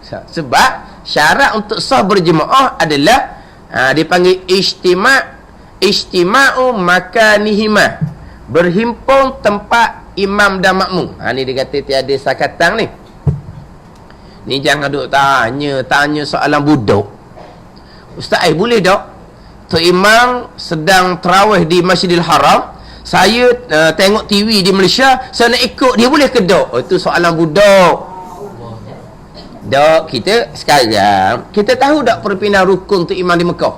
Sebab syarat untuk sah berjemaah adalah dipanggil ijtima'u makanihima, berhimpun tempat imam dan makmum. Ni dia kata tiada sakatan ni. Ni jangan duk tanya soalan budak. Ustaz, boleh tak Tok Imam sedang tarawih di Masjidil Haram, saya tengok TV di Malaysia, saya nak ikut dia, boleh ke tak? Itu soalan budak. Dok, kita sekarang kita tahu tak perpindahan rukun Tok Imam di Mekah?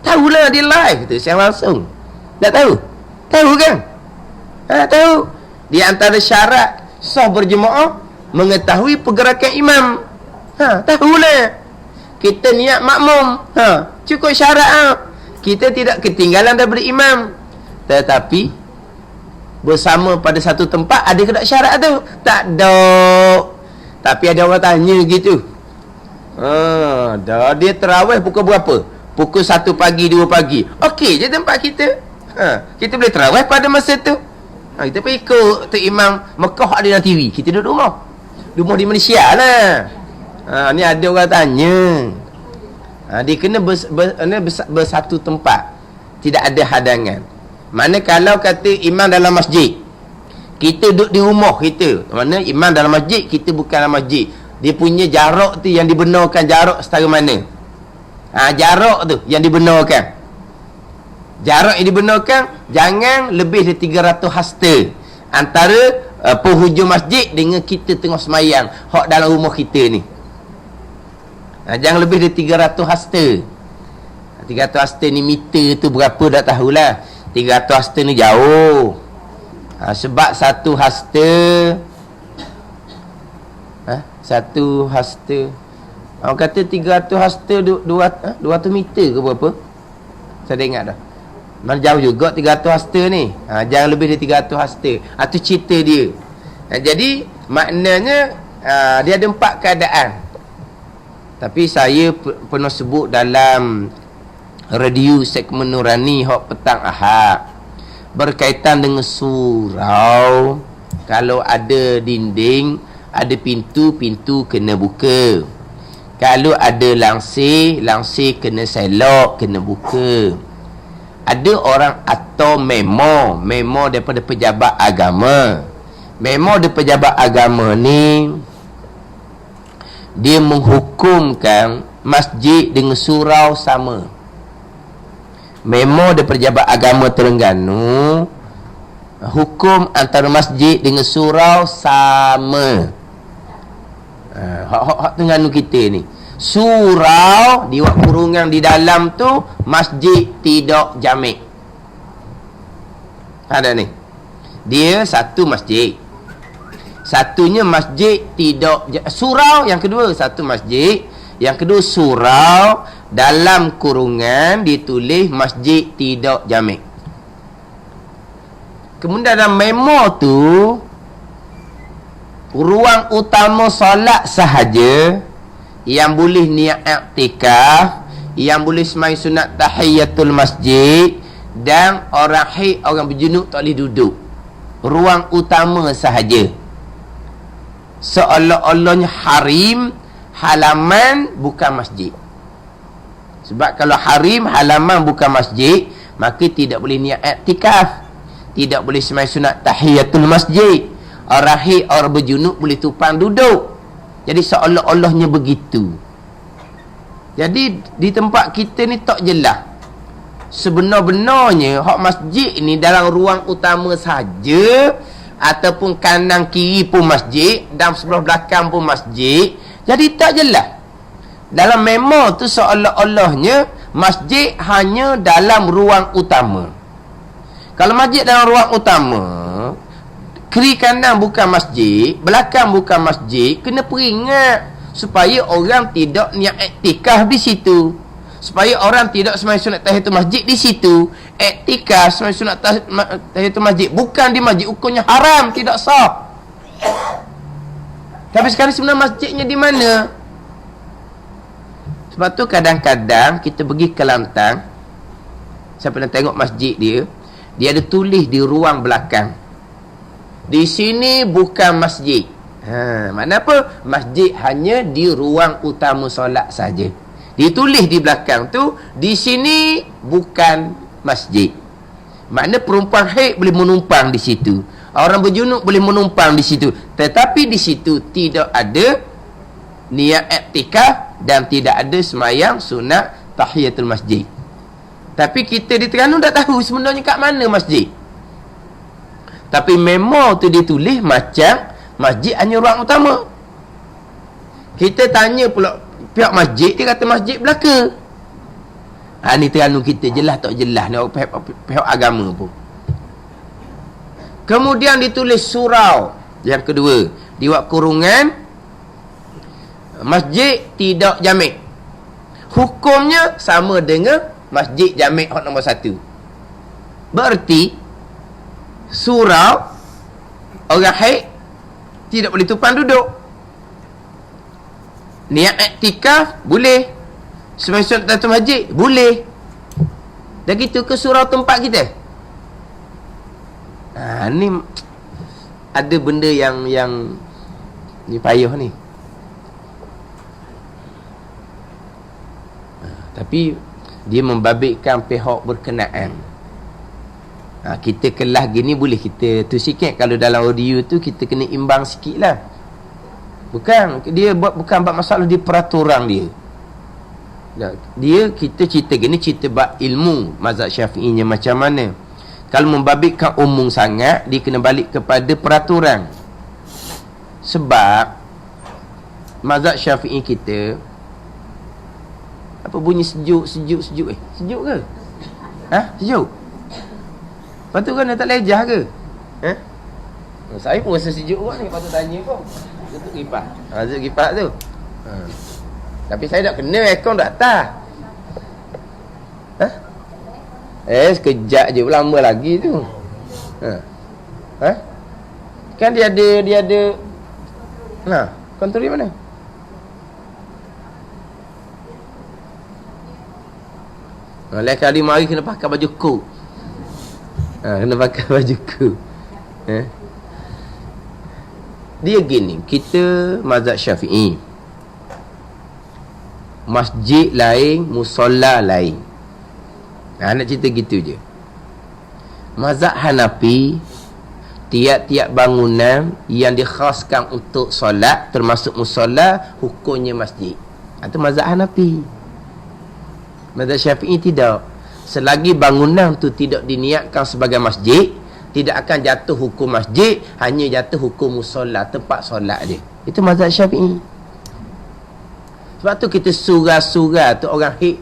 Tahulah, dia live tu secara langsung. Tak tahu? Tahu kan? Tahu. Di antara syarat sah berjemaah, mengetahui pergerakan imam. Tahulah. Kita niat makmum. Cukup syarat. Kita tidak ketinggalan daripada imam. Tetapi bersama pada satu tempat, ada ke tak syarat tu? Tak ada. Tapi ada orang tanya gitu. Dah dia terawih pukul berapa? Pukul 1 pagi, 2 pagi. Okey je tempat kita. Kita boleh terawih pada masa tu. Kita pergi ikut tu imam Mekah ada dalam TV. Kita duduk rumah. Rumah di Malaysia lah. Ni ada orang tanya. Dia kena bersatu tempat. Tidak ada hadangan. Mana kalau kata imam dalam masjid, kita duduk di rumah kita. Mana imam dalam masjid, kita bukan dalam masjid. Dia punya jarak tu yang dibenarkan jarak setara mana? Jarak tu yang dibenarkan. Jarak yang dibenarkan jangan lebih dari 300 hasta antara penghujung masjid dengan kita tengah semayang hak dalam rumah kita ni. Jangan lebih dari 300 hasta. 300 hasta ni meter tu berapa dah tahulah. 300 hasta ni jauh. Sebab satu hasta satu hasta, orang kata 300 hasta 200 meter ke berapa? Saya dah ingat dah. Mana jauh juga 300 hasta ni. Jangan lebih dari 300 hasta. Itu cerita dia. Jadi maknanya dia ada 4 keadaan. Tapi saya pernah sebut dalam radio segmen Nurani hak petang Ahad, berkaitan dengan surau. Kalau ada dinding, ada pintu, pintu kena buka. Kalau ada langsir, langsir kena selok, kena buka. Ada orang atau memo daripada pejabat agama. Memo daripada pejabat agama ni, dia menghukumkan masjid dengan surau sama. Memo daripada pejabat agama Terengganu, hukum antara masjid dengan surau sama. Hak Terengganu kita ni, surau di waktu kurungan di dalam tu, masjid tidak jamek. Ada ni, dia satu masjid, satunya masjid tidak surau. Yang kedua satu masjid, yang kedua surau, dalam kurungan ditulis masjid tidak jamek. Kemudian dalam memo tu, ruang utama solat sahaja yang boleh niat i'tikaf, yang boleh semai sunat tahiyatul masjid, dan orang haid, orang berjunub tak boleh duduk. Ruang utama sahaja. Seolah-olahnya harim, halaman bukan masjid. Sebab kalau harim, halaman bukan masjid, maka tidak boleh niat i'tikaf, tidak boleh semai sunat tahiyatul masjid. Orang haid, orang berjunub boleh tupang duduk. Jadi seolah-olahnya begitu. Jadi di tempat kita ni tak jelas. Sebenar-benarnya hak masjid ni dalam ruang utama saja, ataupun kanan kiri pun masjid, dan sebelah belakang pun masjid. Jadi tak jelas. Dalam memo tu seolah-olahnya masjid hanya dalam ruang utama. Kalau masjid dalam ruang utama, kiri kanan bukan masjid, belakang bukan masjid, kena peringat supaya orang tidak niat i'tikaf di situ, supaya orang tidak sembahyang sunat tahiyatul masjid di situ. I'tikaf sembahyang sunat tahiyatul masjid bukan di masjid, hukumnya haram, tidak sah. Tapi sekarang sebenarnya masjidnya di mana? Sebab tu kadang-kadang kita pergi ke Kelantan, saya pernah tengok masjid dia ada tulis di ruang belakang, di sini bukan masjid. Mana apa? Masjid hanya di ruang utama solat saja. Ditulis di belakang tu, di sini bukan masjid. Makna perempuan haid boleh menumpang di situ, orang berjunub boleh menumpang di situ, tetapi di situ tidak ada niat i'tikaf dan tidak ada semayang sunat tahiyatul masjid. Tapi kita di Terengganu tak tahu sebenarnya kat mana masjid. Tapi memo tu ditulis macam masjid hanya ruang utama. Kita tanya pula pihak masjid, dia kata masjid belaka. Ni Terengganu kita jelas tak jelas ni pihak agama pun. Kemudian ditulis surau. Yang kedua, di waktu kurungan masjid tidak jamek. Hukumnya sama dengan masjid jamek hak nombor 1. Berarti surau orang haid tidak boleh tumpang duduk. Niat iktikaf boleh. Sembahyang sunat dalam masjid boleh. Dan gitu ke surau tempat kita. Ni ada benda yang ni payah ni. Tapi dia membabitkan pihak berkenaan. Kita kelas gini boleh kita tu sikit. Kalau dalam audio tu kita kena imbang sikit lah. Bukan bab masalah di peraturan dia. Kita cerita gini, cerita bab ilmu mazhab Syafi'inya macam mana. Kalau membabitkan umum sangat, dia kena balik kepada peraturan. Sebab mazhab Syafi'i kita, apa bunyi sejuk? Sejuk ke? Sejuk? Lepas tu kan dia tak lejah ke? Saya pun rasa sejuk kot ni. Lepas tu tanya pun tutup kipas. Tutup kipas tu. Tapi saya tak kena aircon dah atas. Sekejap je, lama lagi tu. Kan dia ada kontrol di mana? Lain kali mari kena pakai baju coat. Kena pakai baju coat. Dia gini, kita mazhab Syafi'i. Masjid lain, musolla lain. Nak cerita gitu je. Mazhab Hanafi, tiap-tiap bangunan yang dikhaskan untuk solat, termasuk musolla, hukumnya masjid. Itu mazhab Hanafi. Mazhab Syafi'i tidak. Selagi bangunan tu tidak diniatkan sebagai masjid, tidak akan jatuh hukum masjid, hanya jatuh hukum musolla, tempat solat dia. Itu mazhab Syafi'i. Sebab tu kita surah-surah tu orang hid.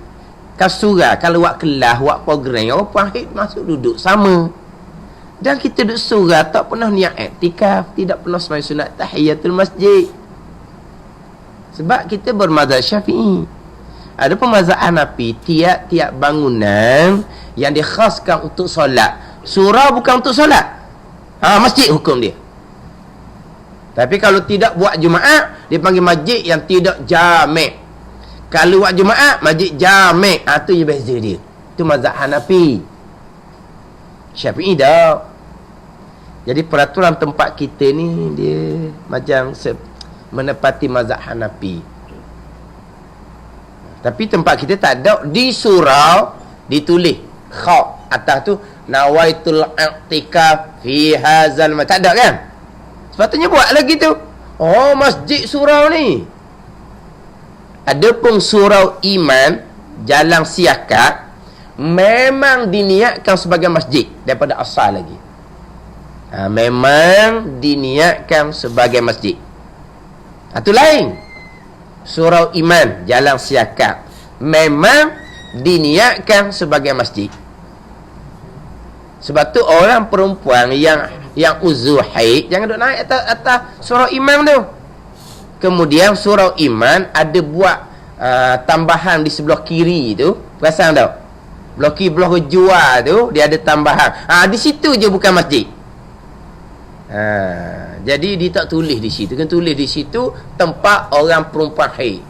Kan surah, kalau buat kelas, buat program, orang hid masuk duduk sama. Dan kita duduk surah tak pernah niat iktikaf, tidak pernah sembahyang sunat tahiyatul masjid. Sebab kita bermazhab Syafi'i. Ada pun mazhab Hanafi, tiap-tiap bangunan yang dikhaskan untuk solat. Surau bukan untuk solat. Masjid hukum dia. Tapi kalau tidak buat Jumaat, dia panggil masjid yang tidak jamek. Kalau buat Jumaat, masjid jamek. Itu je beza dia. Itu mazhab Hanafi. Syafi'i dah. Jadi peraturan tempat kita ni, dia macam menepati mazhab Hanafi. Tapi tempat kita tak ada. Di surau ditulis khaw atas tu, nawaitul i'tikaf fi hazal. Tak ada kan? Sepatutnya buat lagi tu. Masjid surau ni. Adapun surau Iman, Jalan Siakat, memang diniatkan sebagai masjid daripada asal lagi. Memang diniatkan sebagai masjid. Itu lain. Surau Iman, Jalan Siakat, memang diniatkan sebagai masjid. Sebab tu orang perempuan yang uzur haid jangan duk naik atas surau Iman tu. Kemudian surau Iman ada buat tambahan di sebelah kiri tu. Perasan tak? Belah kiri, belah jual tu dia ada tambahan. Di situ je bukan masjid. Jadi dia tak tulis di situ. Kan tulis di situ tempat orang perempuan haid.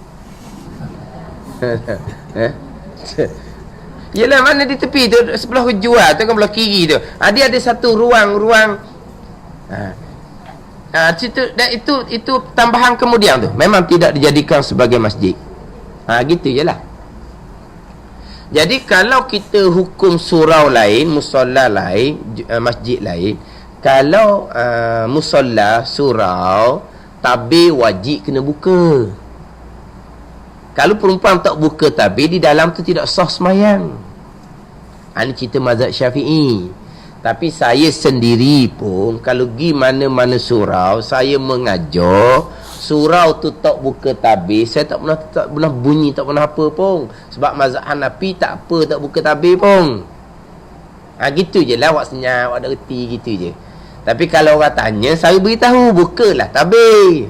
Yelah, mana di tepi tu, sebelah jual tu kan, belah kiri tu. Dia ada satu ruang. Dan itu tambahan kemudian tu. Memang tidak dijadikan sebagai masjid. Gitu je lah. Jadi kalau kita hukum surau lain, musolla lain, masjid lain, kalau musolla, surau, tabir wajib kena buka. Kalau perempuan tak buka tabir, di dalam tu tidak sah sembahyang. Ini cerita mazhab Syafi'i. Tapi saya sendiri pun, kalau pergi mana-mana surau, saya mengajar, surau tu tak buka tabir, saya tak pernah bunyi, tak pernah apa pun. Sebab mazhab Hanafi tak apa, tak buka tabir pun. Gitu je lah, awak senyap, awak dah reti, gitu je. Tapi kalau orang tanya, saya beritahu, bukalah tabir.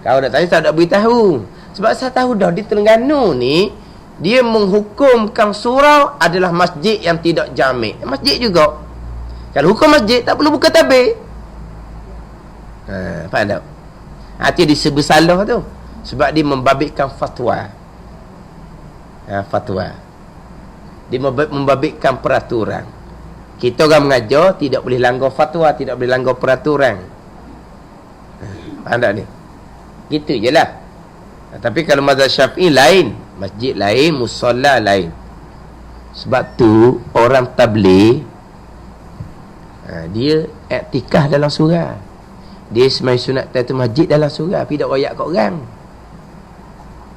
Kau nak tanya, tak nak beritahu. Sebab saya tahu dah di Terengganu ni, dia menghukumkan surau adalah masjid yang tidak jami'. Masjid juga. Kalau hukum masjid, tak perlu buka tabir. Faham tak? Itu disebut salah tu. Sebab dia membabitkan fatwa. Fatwa. Dia membabitkan peraturan. Kita orang mengajar, tidak boleh langgar fatwa, tidak boleh langgar peraturan. Faham tak ni? Gitu je lah. Tapi kalau mazhab Syafi'i lain. Masjid lain, musalla lain. Sebab tu, orang tabligh, dia iktikaf dalam surau. Dia semai sunat tahiyatul masjid dalam surau, tapi tak royak kat orang.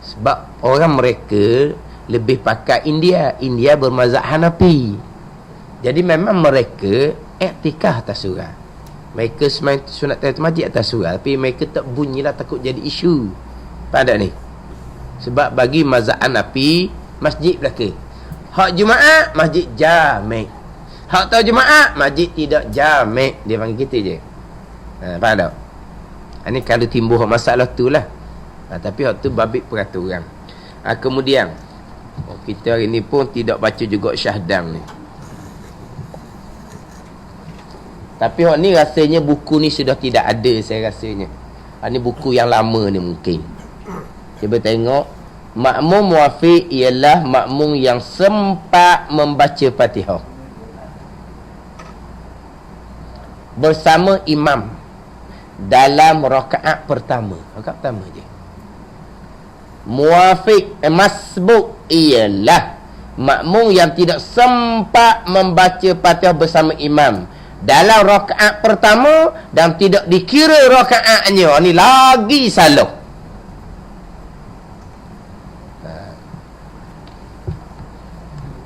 Sebab orang mereka lebih pakai India. India bermazhab Hanafi. Jadi memang mereka iktikaf atas surau. Mereka semai sunat tahiyatul masjid atas surau, tapi mereka tak bunyilah, takut jadi isu. Faham tak ni? Sebab bagi mazhab Hanafi, masjid belaka. Hak Jumaat, masjid jami'. Hak tak Jumaat, masjid tidak jami'. Dia panggil kita je. Faham tak? Ini kalau timbul masalah tu lah. Tapi hak tu babit peraturan. Kemudian, kita hari ni pun tidak baca juga Syahdam ni. Tapi hak ni rasanya buku ni sudah tidak ada, saya rasanya. Ini buku yang lama ni mungkin. Cuba tengok. Makmum muafiq ialah makmum yang sempat membaca Fatihah bersama imam dalam rakaat pertama. Rakaat pertama je. Muafiq masbuk ialah makmum yang tidak sempat membaca Fatihah bersama imam dalam rakaat pertama dan tidak dikira rakaatnya. Ni lagi salah.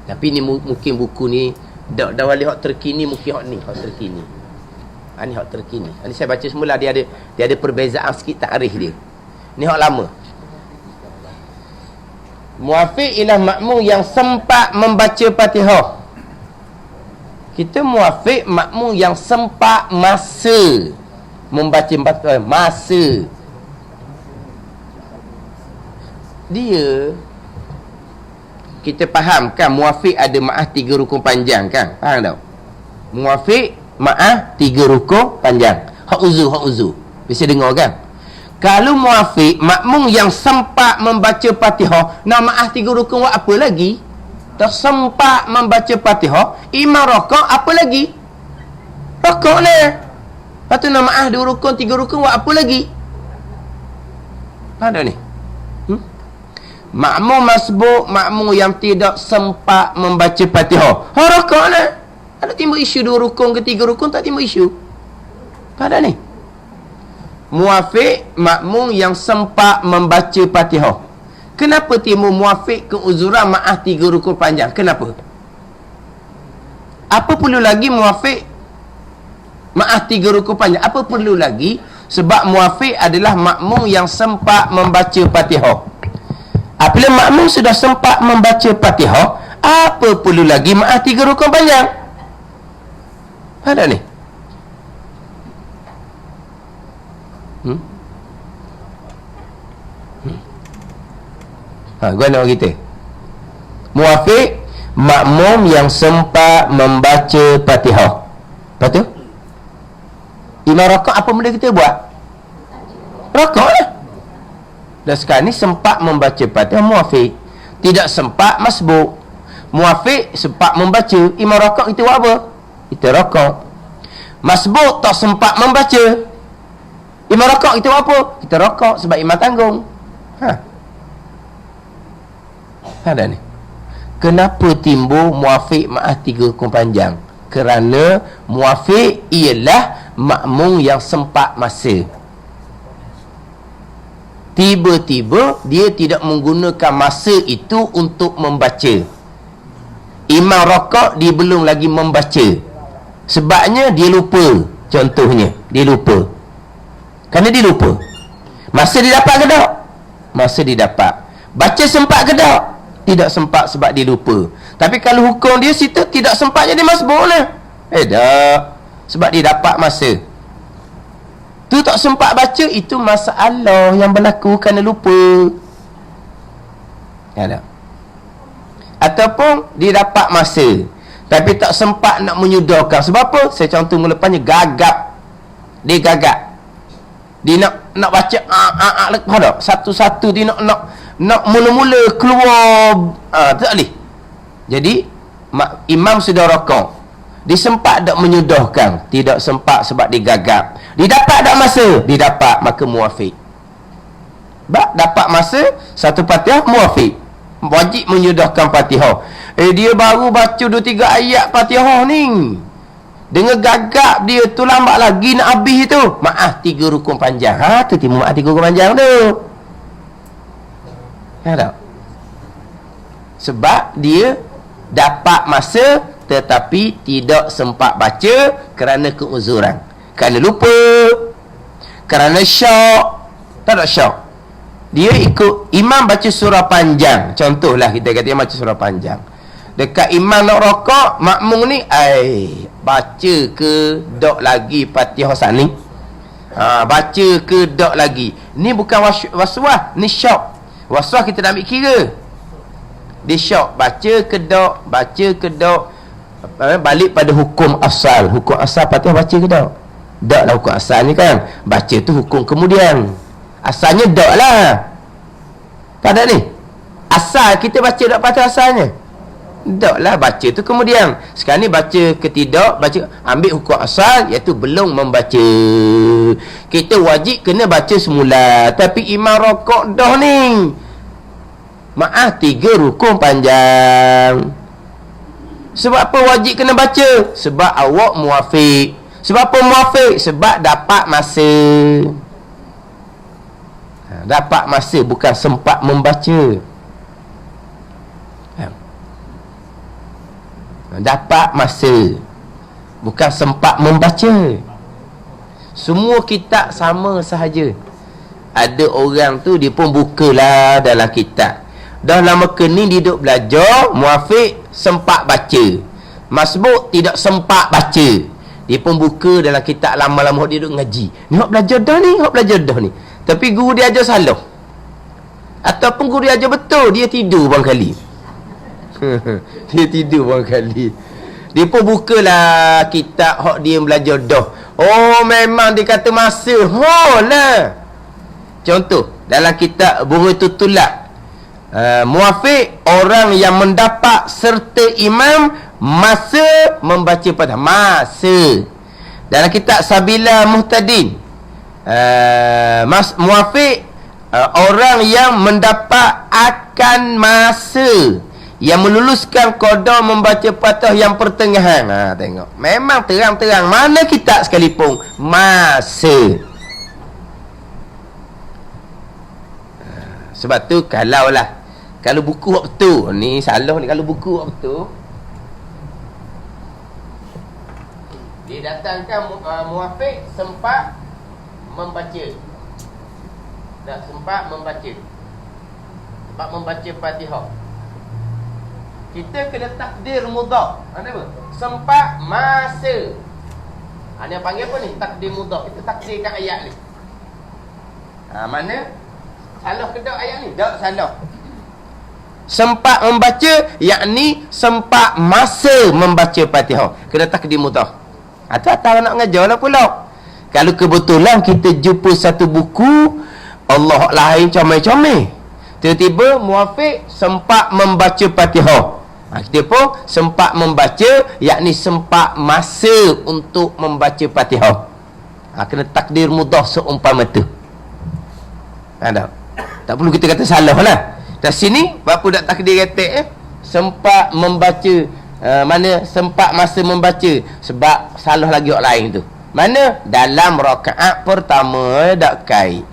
Tapi ni mungkin buku ni dah wali hak terkini, mungkin hak ni hak terkini. Ni hak terkini. Ni saya baca semula dia ada perbezaan sikit takrif dia. Ni hak lama. Muafiq ialah makmum yang sempat membaca Fatihah. Kita muafiq makmum yang sempat masa membaca Fatihah, masa. Dia kita faham kan muafiq ada ma'ah 3 rukun panjang kan? Faham tak? Muafiq ma'ah 3 rukun panjang. Hak uzur. Bisa dengar kan? Kalau muafiq makmum yang sempat membaca Fatihah, nak ma'ah 3 rukun buat apa lagi? Tak sempat membaca Fatihah, imam rakaat apa lagi? Rakaat lah. Lepas tu nak ma'ah 2 rukun 3 rukun buat apa lagi? Faham tak ni? Makmum masbuk, makmum yang tidak sempat membaca Fatihah. Rakaat lah. Ada timbul isu 2 rukun ke 3 rukun, tak timbul isu. Pada ni. Muafiq, makmum yang sempat membaca Fatihah. Kenapa timbul muafiq keuzuran ma'ah 3 rukun panjang? Kenapa? Apa perlu lagi muafiq ma'ah 3 rukun panjang? Apa perlu lagi? Sebab muafiq adalah makmum yang sempat membaca Fatihah. Apabila makmum sudah sempat membaca Fatihah, apa perlu lagi ma'ah 3 rukun panjang? Ada ni? Gua nak kita. Muafiq makmum yang sempat membaca Fatihah. Lepas tu imam rakaat apa benda kita buat? Rakaat lah. Dan sekarang ni sempat membaca Fatihah muafiq, tidak sempat masbuk. Muafiq sempat membaca, imam rakaat kita buat apa? Kita rakaat. Masbuk tak sempat membaca, imam rakaat kita buat apa? Kita rakaat sebab imam tanggung. Ada ni. Kenapa timbul muafiq ma'ah 3 rukun panjang? Kerana muafiq ialah makmum yang sempat masa. Tiba-tiba dia tidak menggunakan masa itu untuk membaca. Imam rakaat dia belum lagi membaca. Sebabnya dia lupa. Contohnya, dia lupa. Kerana dia lupa. Masa dia dapat ke tak? Masa dia dapat. Baca sempat ke tak? Tidak sempat sebab dia lupa. Tapi kalau hukum dia situ tidak sempat jadi masbuk lah. Tak. Sebab dia dapat masa. Tu tu tak sempat baca, itu masalah yang berlaku kerana lupa. Ya tak? Ataupun dia dapat masa tapi tak sempat nak menyudarkan. Sebab apa? Saya contoh lepannya, gagap. Dia gagap. Dia nak baca lepas dah. Satu-satu dia nak mula-mula keluar tak boleh. Jadi imam sudah rakaat. Dia sempat tak menyudarkan? Tidak sempat sebab dia gagap. Dia dapat tak masa? Dia dapat, maka muafiq. Dapat masa satu Fatihah, muafiq. Wajib menyudarkan Fatihah. Dia baru baca 2-3 ayat Fatihah ni, dengan gagap dia tu, lambat lagi nak habis tu. Maaf 3 rukun panjang. Tu timu maaf 3 rukun panjang tu. Ya tak? Sebab dia dapat masa tetapi tidak sempat baca kerana keuzuran. Kerana lupa, kerana syok. Tak ada syok. Dia ikut imam baca surah panjang. Contohlah kita kata dia baca surah panjang. Dekat imam nak rokok, makmum ni baca ke dok lagi Fatihah sani? Baca ke dok lagi? Ni bukan waswas, ni syok. Waswas kita nak ambil kira. Dia syok, baca ke dok, balik pada hukum asal. Hukum asal Fatihah baca ke dok? Dok lah hukum asal ni kan. Baca tu hukum kemudian. Asalnya dok lah. Tak ada ni. Asal kita baca dok Fatihah asalnya. Dok lah, baca tu kemudian. Sekarang ni baca ke tidak, ambil hukum asal, iaitu belum membaca. Kita wajib kena baca semula. Tapi imam rokok dah ni, maaf 3 rukun panjang. Sebab apa wajib kena baca? Sebab awak muafiq. Sebab apa muafiq? Sebab dapat masa. Dapat masa, bukan sempat membaca. Dapat masa, bukan sempat membaca. Semua kitab sama sahaja. Ada orang tu dia pun bukalah dalam kitab, dah lama kening dia duduk belajar, muafiq sempat baca, masbuk tidak sempat baca. Dia pun buka dalam kitab lama-lama dia duduk ngaji. Ni hok belajar dah ni, hok belajar dah ni. Tapi guru dia ajar salah. Ataupun guru dia ajar betul, dia tidur barangkali. Dia tidur barangkali. Dia pun bukalah kitab hok dia belajar dah. Oh, memang dia kata masa. Lah. Contoh dalam kitab Burhatul Tulab, muafiq orang yang mendapat serta imam masa membaca Fatihah. Masa. Dalam kitab Sabila Muhtadin, muafiq orang yang mendapat akan masa, yang meluluskan qada membaca Fatihah yang pertengahan. Tengok, memang terang-terang mana kitab sekalipun masa. Sebab tu kalau buku hak betul ni salah ni. Kalau buku hak betul, dia datangkan muafiq sempat membaca, tak sempat membaca Fatihah. Kita kena takdir mudhaf. Apa? Sempat masa. Dia panggil apa ni? Takdir mudhaf. Kita takdirkan ayat ni. Mana? Salah ke tak ayat ni? Tak salah. Sempat membaca, yakni sempat masa membaca Fatihah. Kena takdir mudhaf. Atau nak ngajar lah pula. Kalau kebetulan kita jumpa satu buku Allah lain comel-comel, tiba-tiba muafiq sempat membaca Fatihah, kita pun sempat membaca, yakni sempat masa untuk membaca Fatihah. Kena takdir mudah seumpama tu. Tak perlu kita kata salah lah. Kat sini berapa tak takdir kata sempat membaca, mana sempat masa membaca, sebab salah lagi orang lain tu. Mana? Dalam rakaat pertama dak kait.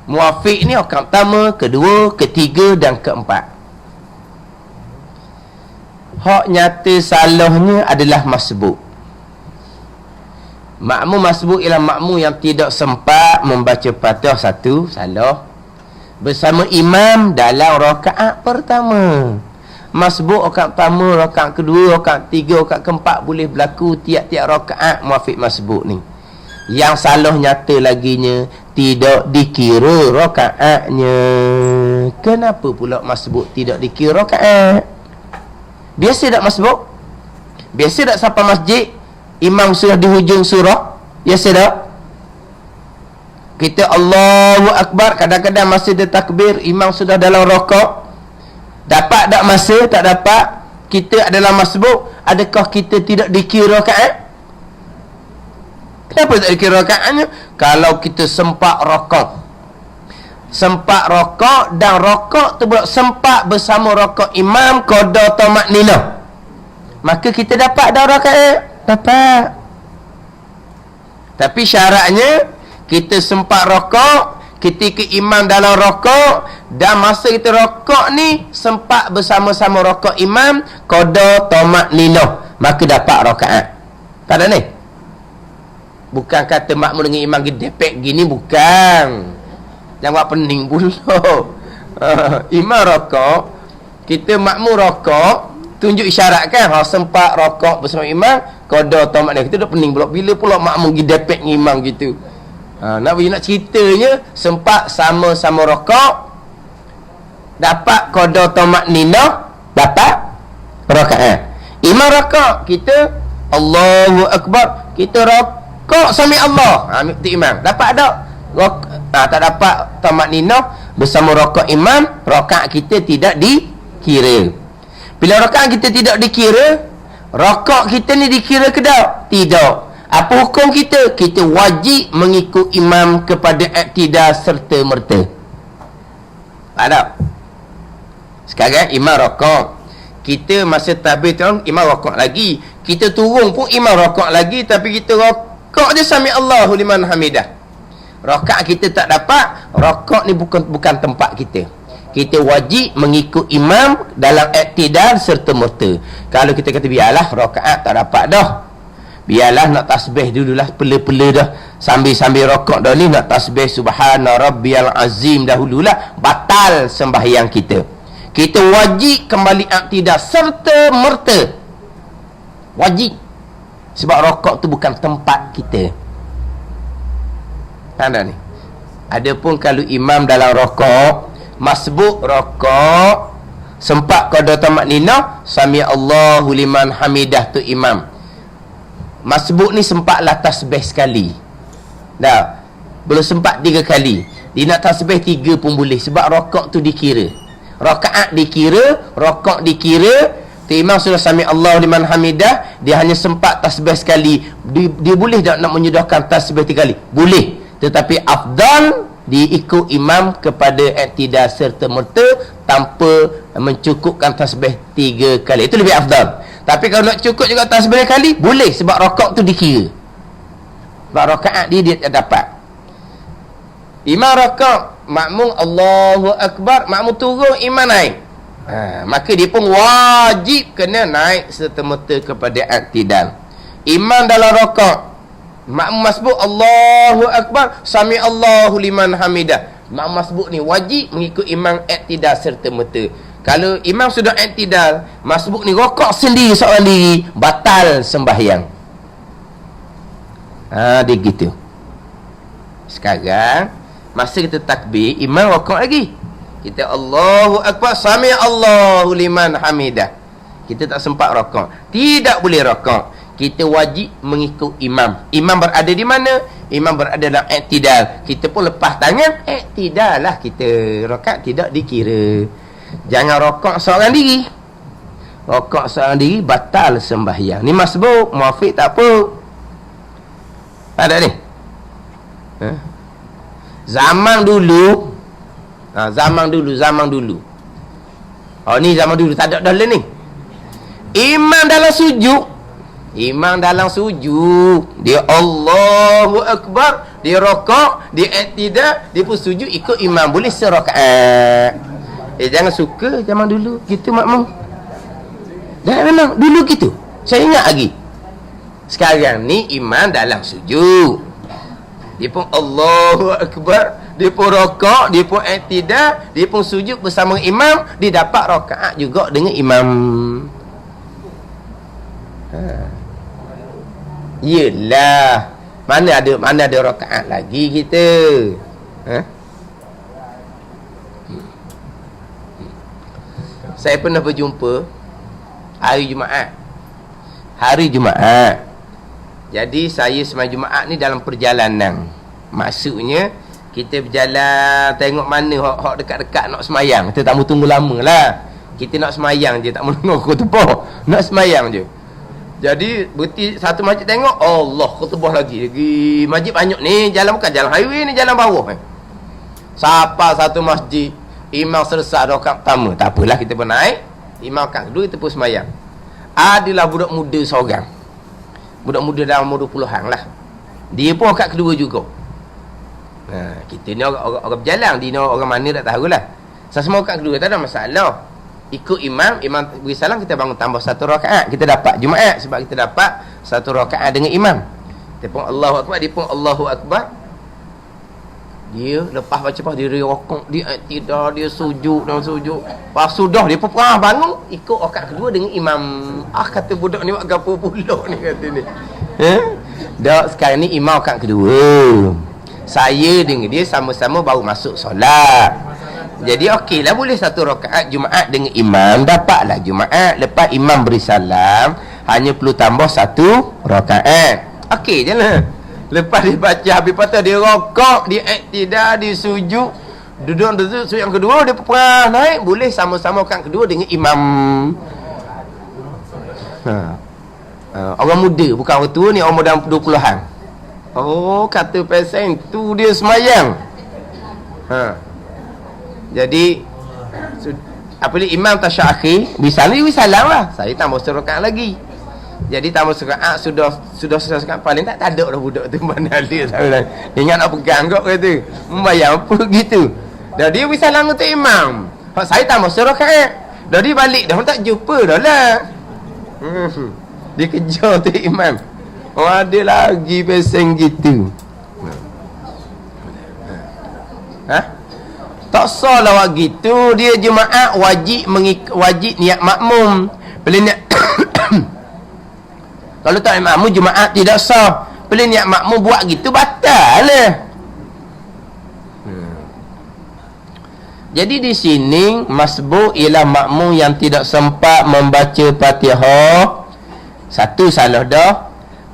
Muafiq ni rakaat pertama, kedua, ketiga dan keempat. Hak nyata salahnya adalah masbuk. Makmum masbuk ialah makmum yang tidak sempat membaca Fatihah, satu, salah. Bersama imam dalam rakaat pertama. Masbuk rakaat pertama, rakaat kedua, rakaat tiga, rakaat keempat, boleh berlaku tiap-tiap rakaat muafiq masbuk ni. Yang salah nyata laginya, tidak dikira rakaatnya. Kenapa pula masbuk tidak dikira rakaat? Biasa tak masbuk? Biasa tak sampai masjid, imam sudah di hujung surah? Biasa tak? Kita Allahu Akbar, kadang-kadang masa dia takbir, imam sudah dalam rakaat. Dapat tak masa? Tak dapat. Kita adalah masbuk, adakah kita tidak dikira rakaat? Kenapa tak dikira rakaatnya? Kalau kita sempat rakaat, dan rakaat tu pula sempat bersama rakaat imam qada tamakninah, maka kita dapat dah rakaat. Dapat. Tapi syaratnya kita sempat rakaat ketika imam dalam rakaat, dan masa kita rakaat ni sempat bersama-sama rakaat imam qada tamakninah, maka dapat rakaat. Tak ada ni. Bukan kata makmum dengan imam gedepek gini, bukan. Jangan buat pening pula. Imam rakaat, kita makmum rakaat, tunjuk isyarat kan, sempat rakaat bersama imam qada tamakninah. Kita dah pening pula, bila pula makmum gedepek dengan imam gitu. Nak ceritanya sempat sama-sama rakaat, dapat qada tamakninah, dapat rakaat. Imam rakaat, kita Allahu Akbar, kita rakaat sami Allah, tu imam dapat tak? Tak dapat tamakninah bersama rakaat imam, rakaat kita tidak dikira. Bila rakaat kita tidak dikira, rakaat kita ni dikira ke tak? Tidak. Apa hukum kita? Kita wajib mengikut imam kepada iktidal serta merta. Ada. Sekarang imam rakaat, kita masa takbir tu imam rakaat lagi, kita turun pun imam rakaat lagi, tapi kita rakaat je sami Allahu liman hamidah. Rakaat kita tak dapat, rakaat ni bukan tempat kita. Kita wajib mengikut imam dalam iktidal serta merta. Kalau kita kata biarlah rakaat tak dapat dah, biarlah nak tasbih dululah, pela-pela dah, sambil-sambil rakaat dah ni nak tasbih subhana rabbiyal azim dahululah, batal sembahyang kita. Kita wajib kembali iktidal serta merta. Wajib. Sebab rakaat tu bukan tempat kita. Tanda ni. Adapun kalau imam dalam rakaat, masbuk rakaat, sempat qada tamakninah, sami Allahu liman hamidah tu imam. Masbuk ni sempatlah tasbih sekali. Dah. Belum sempat 3 kali. Dia nak tasbih 3 pun boleh, sebab rakaat tu dikira. Rakaat dikira, rakaat dikira. Imam sudah sami Allahu liman hamidah, dia hanya sempat tasbih sekali. Dia boleh tak nak menyudahkan tasbih 3 kali? Boleh. Tetapi afdal diikut imam kepada iktidal serta merta tanpa mencukupkan tasbih 3 kali. Itu lebih afdal. Tapi kalau nak cukup juga tasbih kali, boleh, sebab rakaat tu dikira. Sebab rakaat dia tak dapat. Imam rakaat, makmum Allahu Akbar, makmum turun, imam naik. Maka dia pun wajib kena naik serta-merta kepada iktidal. Imam dalam rakaat, makmum masbuk Allahu Akbar, sami Allahu liman hamidah. Makmum masbuk ni wajib mengikut imam iktidal serta-merta. Kalau imam sudah iktidal, masbuk ni rakaat sendiri seorang diri, batal sembahyang. Dia gitu. Sekarang masa kita takbir, imam rakaat lagi. Kita Allahu Akbar, sami Allahu liman hamidah. Kita tak sempat rakaat. Tidak boleh rakaat. Kita wajib mengikut imam. Imam berada di mana? Imam berada dalam iktidal. Kita pun lepas tangan, iktidal lah kita. Rakaat tidak dikira. Jangan rakaat seorang diri. Rakaat seorang diri batal sembahyang. Ni masbuk, muafiq tak apa. Ada ni. Zaman dulu, zaman dulu. Ni zaman dulu, tak ada dah ni. Imam dalam sujud, dia Allahu Akbar, dia rakaat, dia iktidal, dia pun sujud ikut imam, boleh serakaat. Jangan suka zaman dulu gitu makmum. Jangan, memang dulu gitu. Saya ingat lagi. Sekarang ni imam dalam sujud, dia pun Allahu Akbar, dia pun rakaat, dia pun iktidal, dia pun sujud bersama imam, dia dapat rakaat juga dengan imam. Yelah, Mana ada rakaat lagi kita. Ha? Saya pernah berjumpa hari Jumaat. Jadi saya sembahyang Jumaat ni dalam perjalanan. Maksudnya kita berjalan tengok mana hok dekat-dekat nak sembahyang. Kita tak mau tunggu lama lah. Kita nak sembahyang je, tak mau tunggu khutbah. Nak sembahyang je. Jadi berhenti satu masjid tengok, Allah khutbah lagi masjid banyak ni, jalan bukan jalan highway ni, jalan bawah. Siapa satu masjid imam selesai rakaat pertama, tak apalah kita pun naik. Imam rakaat kedua kita pun sembahyang. Adalah budak muda seorang. Budak muda dalam umur 20-an lah. Dia pun rakaat kedua juga. Kita ni orang berjalan, dia ni orang mana tak tahulah. Semua rakaat kedua tak ada masalah. Ikut imam beri salam, kita bangun tambah satu rakaat. Kita dapat Jumaat sebab kita dapat satu rakaat dengan imam. Dia pun Allahu Akbar, dia pun Allahu Akbar. Dia lepas baca pas dia rokok, dia tidak, dia sujud dan sujud. Pas sudah dia pun bangun ikut rakaat kedua dengan imam. Kata budak ni buat gapo pula ni, kata ni. Dak sekarang ni imam rakaat kedua. Saya dengan dia sama-sama baru masuk solat. Jadi okeylah, boleh satu rakaat Jumaat dengan imam, dapatlah Jumaat. Lepas imam beri salam, hanya perlu tambah satu rakaat. Okey je lah. Lepas dia baca habis patah, dia rokok, dia iktidak, dia sujud, duduk sujud yang kedua, dia pernah naik, boleh sama-sama rakaat kedua dengan imam. Orang muda, bukan orang tua ni, orang dalam 20-an. Oh, kata pesen tu dia semayang. Jadi apa dia, imam tasyahud akhir, bisalam lah. Saya tambah serakaat lagi. Jadi tambah serakaat, sudah serakaat paling tak ada dah budak tu mana dia tahu lah. Ingat nak pegang kok kata. Membayar apa gitu. Dah dia bisalam untuk imam. Saya tambah serakaat. Dah dia balik dah tak jumpa dah lah. Dia kejar tu imam. Ada lagi pesen gitu. Tak salah awak gitu. Dia Jumaat wajib niat makmum. Bila niat kalau tak niat makmum, Jumaat tidak sah. Bila niat makmum buat gitu, batal lah. Jadi di sini masbuk ialah makmum yang tidak sempat membaca Fatihah. Satu salah dah.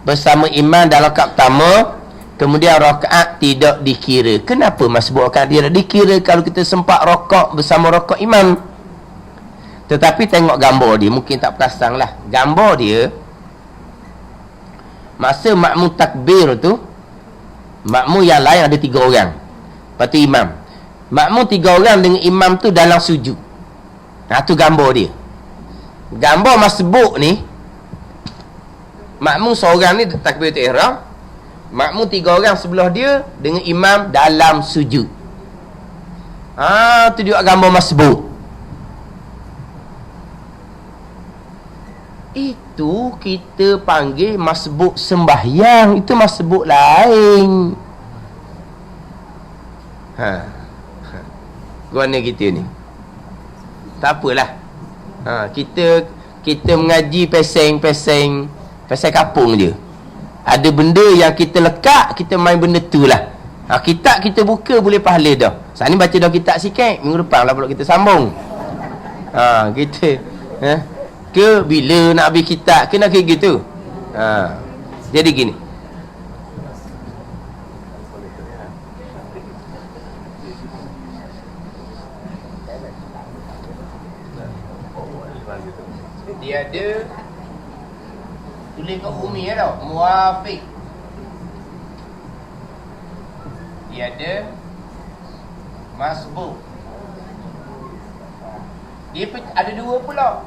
Bersama imam dalam rakaat pertama, kemudian rakaat tidak dikira. Kenapa masbuk rakaat tidak dikira kalau kita sempat rokok bersama rokok imam? Tetapi tengok gambar dia, mungkin tak perasan lah. Gambar dia, masa makmum takbir tu, makmum yang lain ada 3 orang. Lepas tu imam. Makmum 3 orang dengan imam tu dalam sujud. Tu gambar dia. Gambar masbuk ni, makmum seorang ni takbiratul ihram, makmum 3 orang sebelah dia dengan imam dalam sujud. Tu juga gambar masbuk. Itu kita panggil masbuk sembahyang. Itu masbuk lain. Guana kita ni tak apalah. Kita mengaji peseng kampung je. Ada benda yang kita lekat, kita main benda tu lah. Kitab kita buka boleh pahala dah. Saat ni baca dah kitab sikit, minggu depan lah pula kita sambung. Kita ke bila nak habis kitab, kena kayak gitu. Jadi gini, dia ada tulis kat bumi tau, muafiq. Dia ada masbuk. Dia ada 2 pula.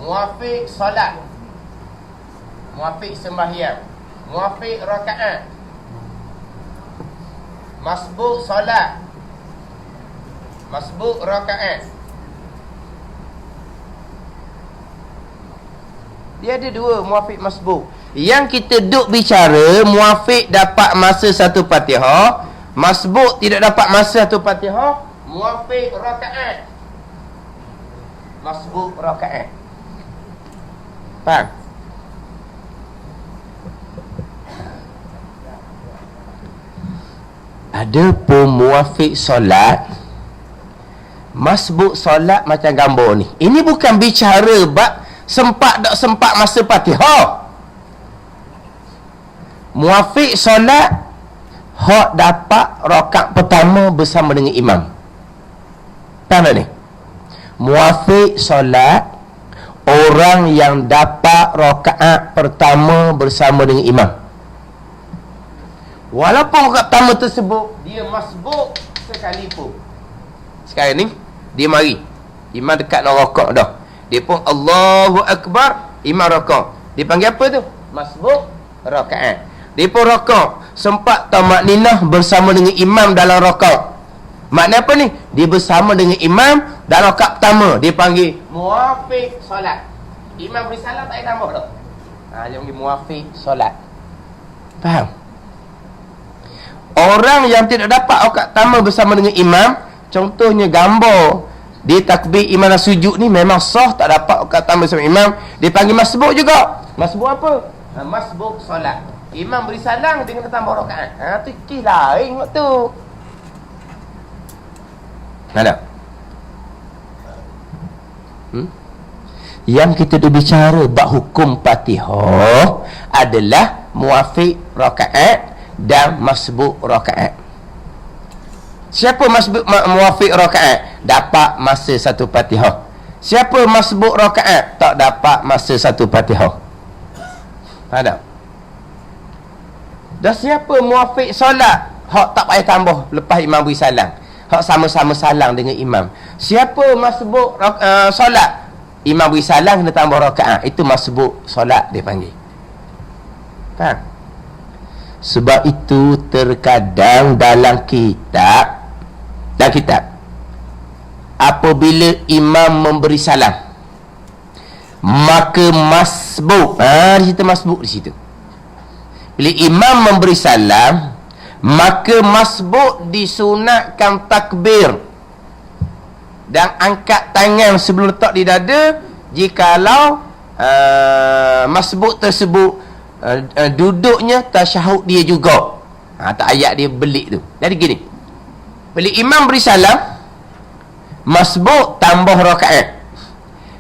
Muafiq solat, muafiq sembahyang, muafiq rakaat. Masbuk solat, masbuk rakaat. Dia ada 2 muafiq masbuk. Yang kita duk bicara, muafiq dapat masa satu Fatihah, masbuk tidak dapat masa satu Fatihah. Muafiq rakaat, masbuk rakaat. Faham? Ada pun muafiq solat, masbuk solat macam gambar ni. Ini bukan bicara bab sempat tak sempat masa Fatihah. Muafiq solat hak dapat rakaat pertama bersama dengan imam. Faham tak ni? Muafiq solat orang yang dapat rakaat pertama bersama dengan imam. Walaupun rakaat pertama tersebut dia masbuk sekalipun. Sekarang ni dia mari, imam dekat nak rakaat dah, dia pun Allahu Akbar, imam rakaat. Dia panggil apa tu? Masbuk rakaat. Dia pun rakaat, sempat tamak ninah bersama dengan imam dalam rakaat. Makna apa ni? Dia bersama dengan imam dalam rakaat pertama, dia panggil muafiq solat. Imam beri salam tak payah tambah dah. Dia panggil muafiq solat. Faham? Orang yang tidak dapat rakaat pertama bersama dengan imam, contohnya gambar dia takbir imam dan sujud ni memang sah, tak dapat rakaat pertama bersama imam, dia panggil masbuk juga. Masbuk apa? Masbuk solat. Imam beri salam, dia kena tambah rakaat. Tu kes lain waktu. Ada? Yang kita berbicara bab hukum Fatihah adalah muafiq rakaat dan masbuk rakaat. Siapa masbuk muafiq rakaat? Dapat masa satu Fatihah. Siapa masbuk rakaat? Tak dapat masa satu Fatihah. Ada? Dan siapa muafiq solat? Hak tak payah tambah lepas imam beri salam. Hak sama-sama salam dengan imam. Siapa masbuk solat? Imam beri salam kena tambah rakaat. Itu masbuk solat dia panggil. Faham? Sebab itu terkadang dalam kitab apabila imam memberi salam, maka masbuk, di situ masbuk di situ. Bila imam memberi salam, maka masbuk disunatkan takbir dan angkat tangan sebelum letak di dada jikalau masbuk tersebut duduknya tasyahud dia juga. Tak ayat dia belik tu. Jadi gini, bila imam beri salam, masbuk tambah rakaat.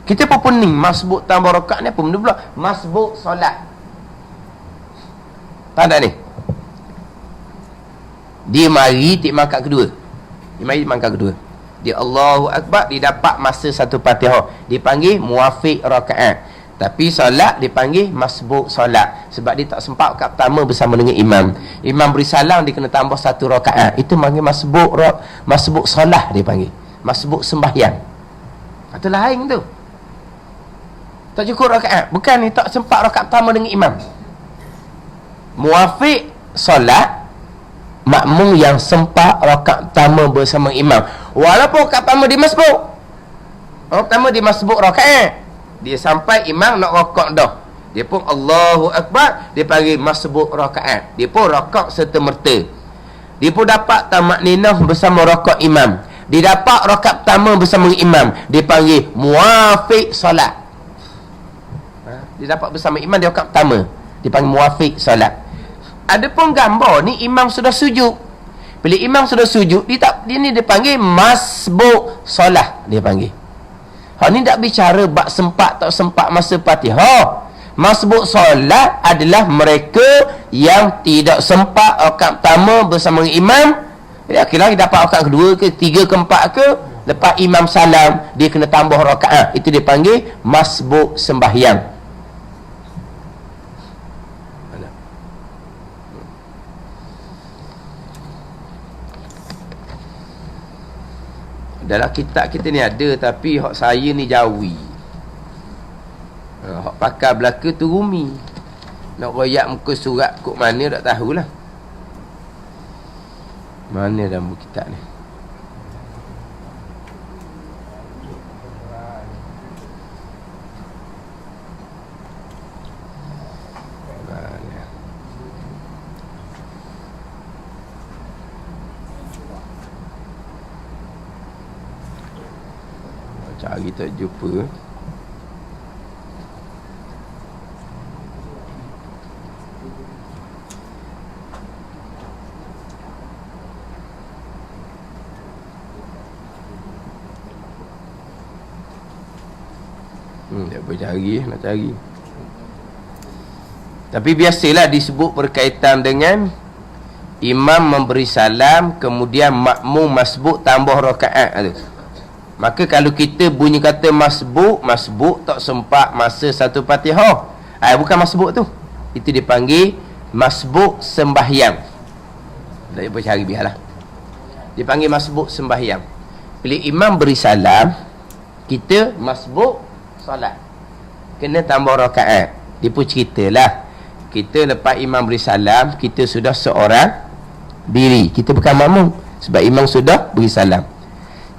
Kita pun pening, masbuk tambah rakaat ni apa benda pula? Masbuk solat. Faham tak ni? Dia mari tik mangkat kedua. Dia mari mangkat kedua. Dia Allahu Akbar, dia dapat masa satu Fatihah. Dia panggil muafiq rakaat. Tapi solat dia panggil masbuk solat. Sebab dia tak sempat rakaat pertama bersama dengan imam. Imam beri salam, dia kena tambah satu rakaat. Itu panggil masbuk solat dia panggil. Masbuk sembahyang. Itu lain tu. Tak cukup rakaat. Bukan ni tak sempat rakaat pertama dengan imam. Muafiq solat makmum yang sempat rakaat pertama bersama imam. Walaupun rakaat pertama dia masbuk. Rakaat pertama dia masbuk rakaat. Dia sampai imam nak rakaat dah, dia pun Allahu Akbar, dia panggil masbuk rakaat. Dia pun rakaat serta-merta. Dia pun dapat tamak ninah bersama rakaat imam. Dia dapat rakaat pertama bersama imam. Dia panggil muafiq solat. Dia dapat bersama imam dia rakaat pertama. Dia panggil muafiq solat. Adapun gambar ni imam sudah sujud. Bila imam sudah sujud, dia ni dia panggil masbuk solat dia panggil. Ni tak bicara bab sempat tak sempat masa Fatihah. Masbuk solat adalah mereka yang tidak sempat rakaat pertama bersama dengan imam. Jadi akhirnya dapat rakaat kedua ke, tiga ke, empat ke, lepas imam salam dia kena tambah rakaat. Itu dia panggil masbuk sembahyang. Dalam kitab kita ni ada, tapi hak saya ni Jawi. Hak pakar belaka tu Rumi. Nak royak muka surat kok mana tak tahulah. Mana dalam buku kitab ni? Cari tak jumpa. Tak boleh cari, nak cari. Tapi biasalah disebut berkaitan dengan imam memberi salam, kemudian makmum masbuk tambah rakaat tu. Maka kalau kita bunyi kata masbuk tak sempat masa satu Fatihah. Bukan masbuk tu. Itu dipanggil masbuk sembahyang. Tak boleh cari biarlah. Dipanggil masbuk sembahyang. Bila imam beri salam, kita masbuk solat. Kena tambah rakaat. Dia pun ceritalah. Kita lepas imam beri salam, kita sudah seorang diri. Kita bukan makmum sebab imam sudah beri salam.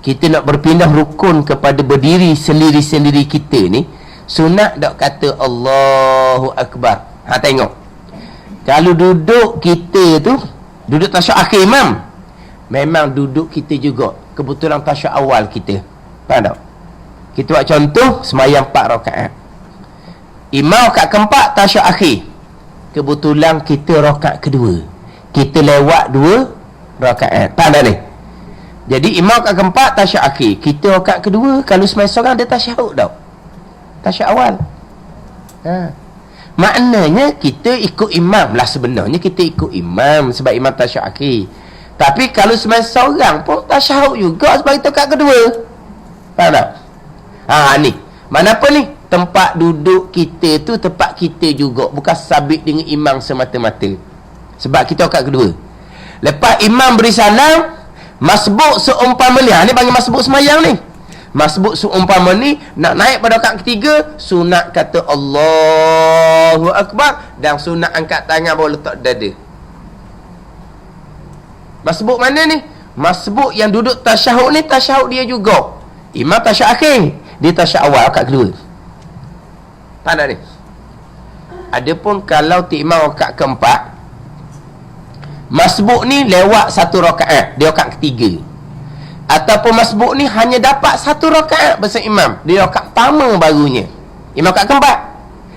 Kita nak berpindah rukun kepada berdiri sendiri-sendiri kita ni, sunat tak kata Allahu Akbar. Tengok. Kalau duduk kita tu, duduk tasyahud akhir imam, memang duduk kita juga. Kebetulan tasyahud awal kita. Faham tak? Kita buat contoh, semayang 4 rakaat. Imam rakaat keempat, tasyahud akhir. Kebetulan kita rakaat kedua. Kita lewat 2 rakaat. Faham tak ni? Jadi imam rakaat keempat, tasyahud akhir. Kita rakaat kedua, kalau semayang seorang, dia tasyahud tau. Tasyahud awal. Maknanya kita ikut imam lah sebenarnya. Kita ikut imam sebab imam tasyahud akhir. Tapi kalau semayang seorang pun tasyahud juga sebab kita rakaat kedua. Faham tak? Ni. Mana apa ni? Tempat duduk kita tu tempat kita juga. Bukan sabit dengan imam semata-mata. Sebab kita rakaat kedua. Lepas imam beri salam, masbuk seumpama ni. Ni panggil masbuk semayang ni. Masbuk seumpama ni, nak naik pada rakaat ketiga, sunat kata Allahu Akbar, dan sunat angkat tangan baru letak dada. Masbuk mana ni? Masbuk yang duduk tasyahud ni, tasyahud dia juga. Imam tasyahud akhir, dia tasyahud awal rakaat kedua. Faham tak ni? Adapun kalau imam rakaat keempat, masbuk ni lewat 1 rakaat, dia rakaat ketiga. Ataupun masbuk ni hanya dapat 1 rakaat bersama imam, dia rakaat pertama barunya. Imam rakaat keempat,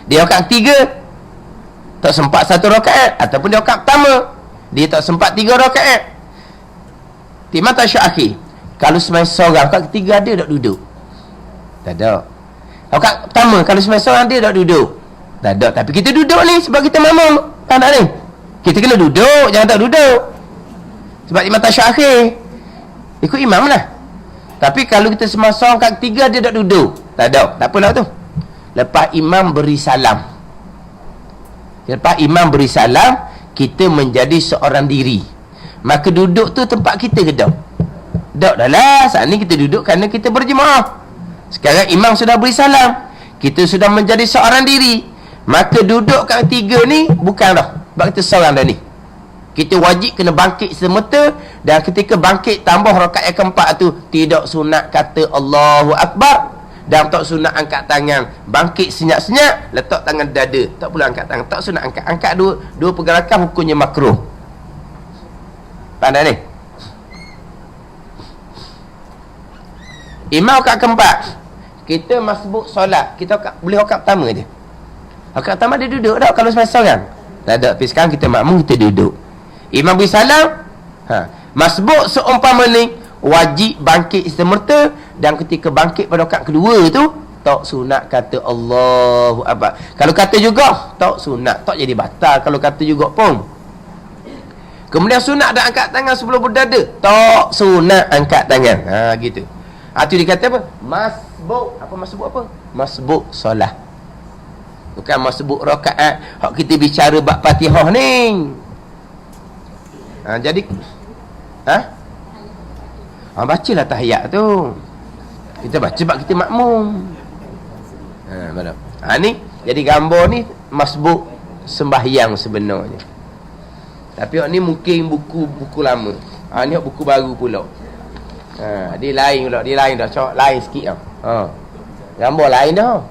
dia rakaat ketiga, tak sempat 1 rakaat. Ataupun dia rakaat pertama, dia tak sempat 3 rakaat. Imam tasyahud akhir. Kalau semayang seorang, rakaat ketiga ada tak duduk? Tak ada. Rakaat pertama, kalau semayang seorang dia tak duduk? Tak ada. Tapi kita duduk ni sebab kita makmum. Faham tak ni? Kita kena duduk, jangan tak duduk. Sebab imam tasyahud akhir, ikut imam lah. Tapi kalau kita semayang seorang, rakaat ketiga dia tak duduk? Tak ada. Tak apalah tu. Lepas imam beri salam, kita menjadi seorang diri. Maka duduk tu tempat kita ke tak? Tak dah lah. Saat ni kita duduk kerana kita berjemaah. Sekarang imam sudah beri salam, kita sudah menjadi seorang diri. Maka duduk kat ketiga ni bukan dah, sebab kita seorang dah ni. Kita wajib kena bangkit semata. Dan ketika bangkit tambah rakaat yang keempat tu, tidak sunat kata Allahu Akbar, dan tak sunat angkat tangan. Bangkit senyap-senyap, letak tangan dada. Tak pula angkat tangan. Tak sunat angkat. Angkat dua pergerakan, hukumnya makruh. Faham tak ni? Imam rakaat keempat, kita masbuk solat, kita boleh rakaat pertama je. Rakaat pertama dia duduk tak kalau semayang seorang? Tak ada. Tapi sekarang kita makmum, kita duduk. Imam beri salam, masbuk seumpama ni, wajib bangkit semerta. Dan ketika bangkit pada rakaat kedua tu, tak sunat kata Allahu Akbar. Kalau kata juga, tak sunat, tak jadi batal kalau kata juga pun. Kemudian sunat dah angkat tangan sebelum berdada, tak sunat angkat tangan. Gitu. Tu dikata apa? Masbuk. Apa masbuk apa? Masbuk solat. Bukan masbuk rakaat hak kita bicara bab Fatihah ni. Jadi bacalah tahiyat tu. Kita baca sebab kita makmum. Betul. Ni jadi gambar ni masbuk sembahyang sebenarnya. Tapi ni mungkin buku lama. Ni buku baru pula. Dia lain pula, dia lain dah. Cok lain sikit dah. Gambar lain dah.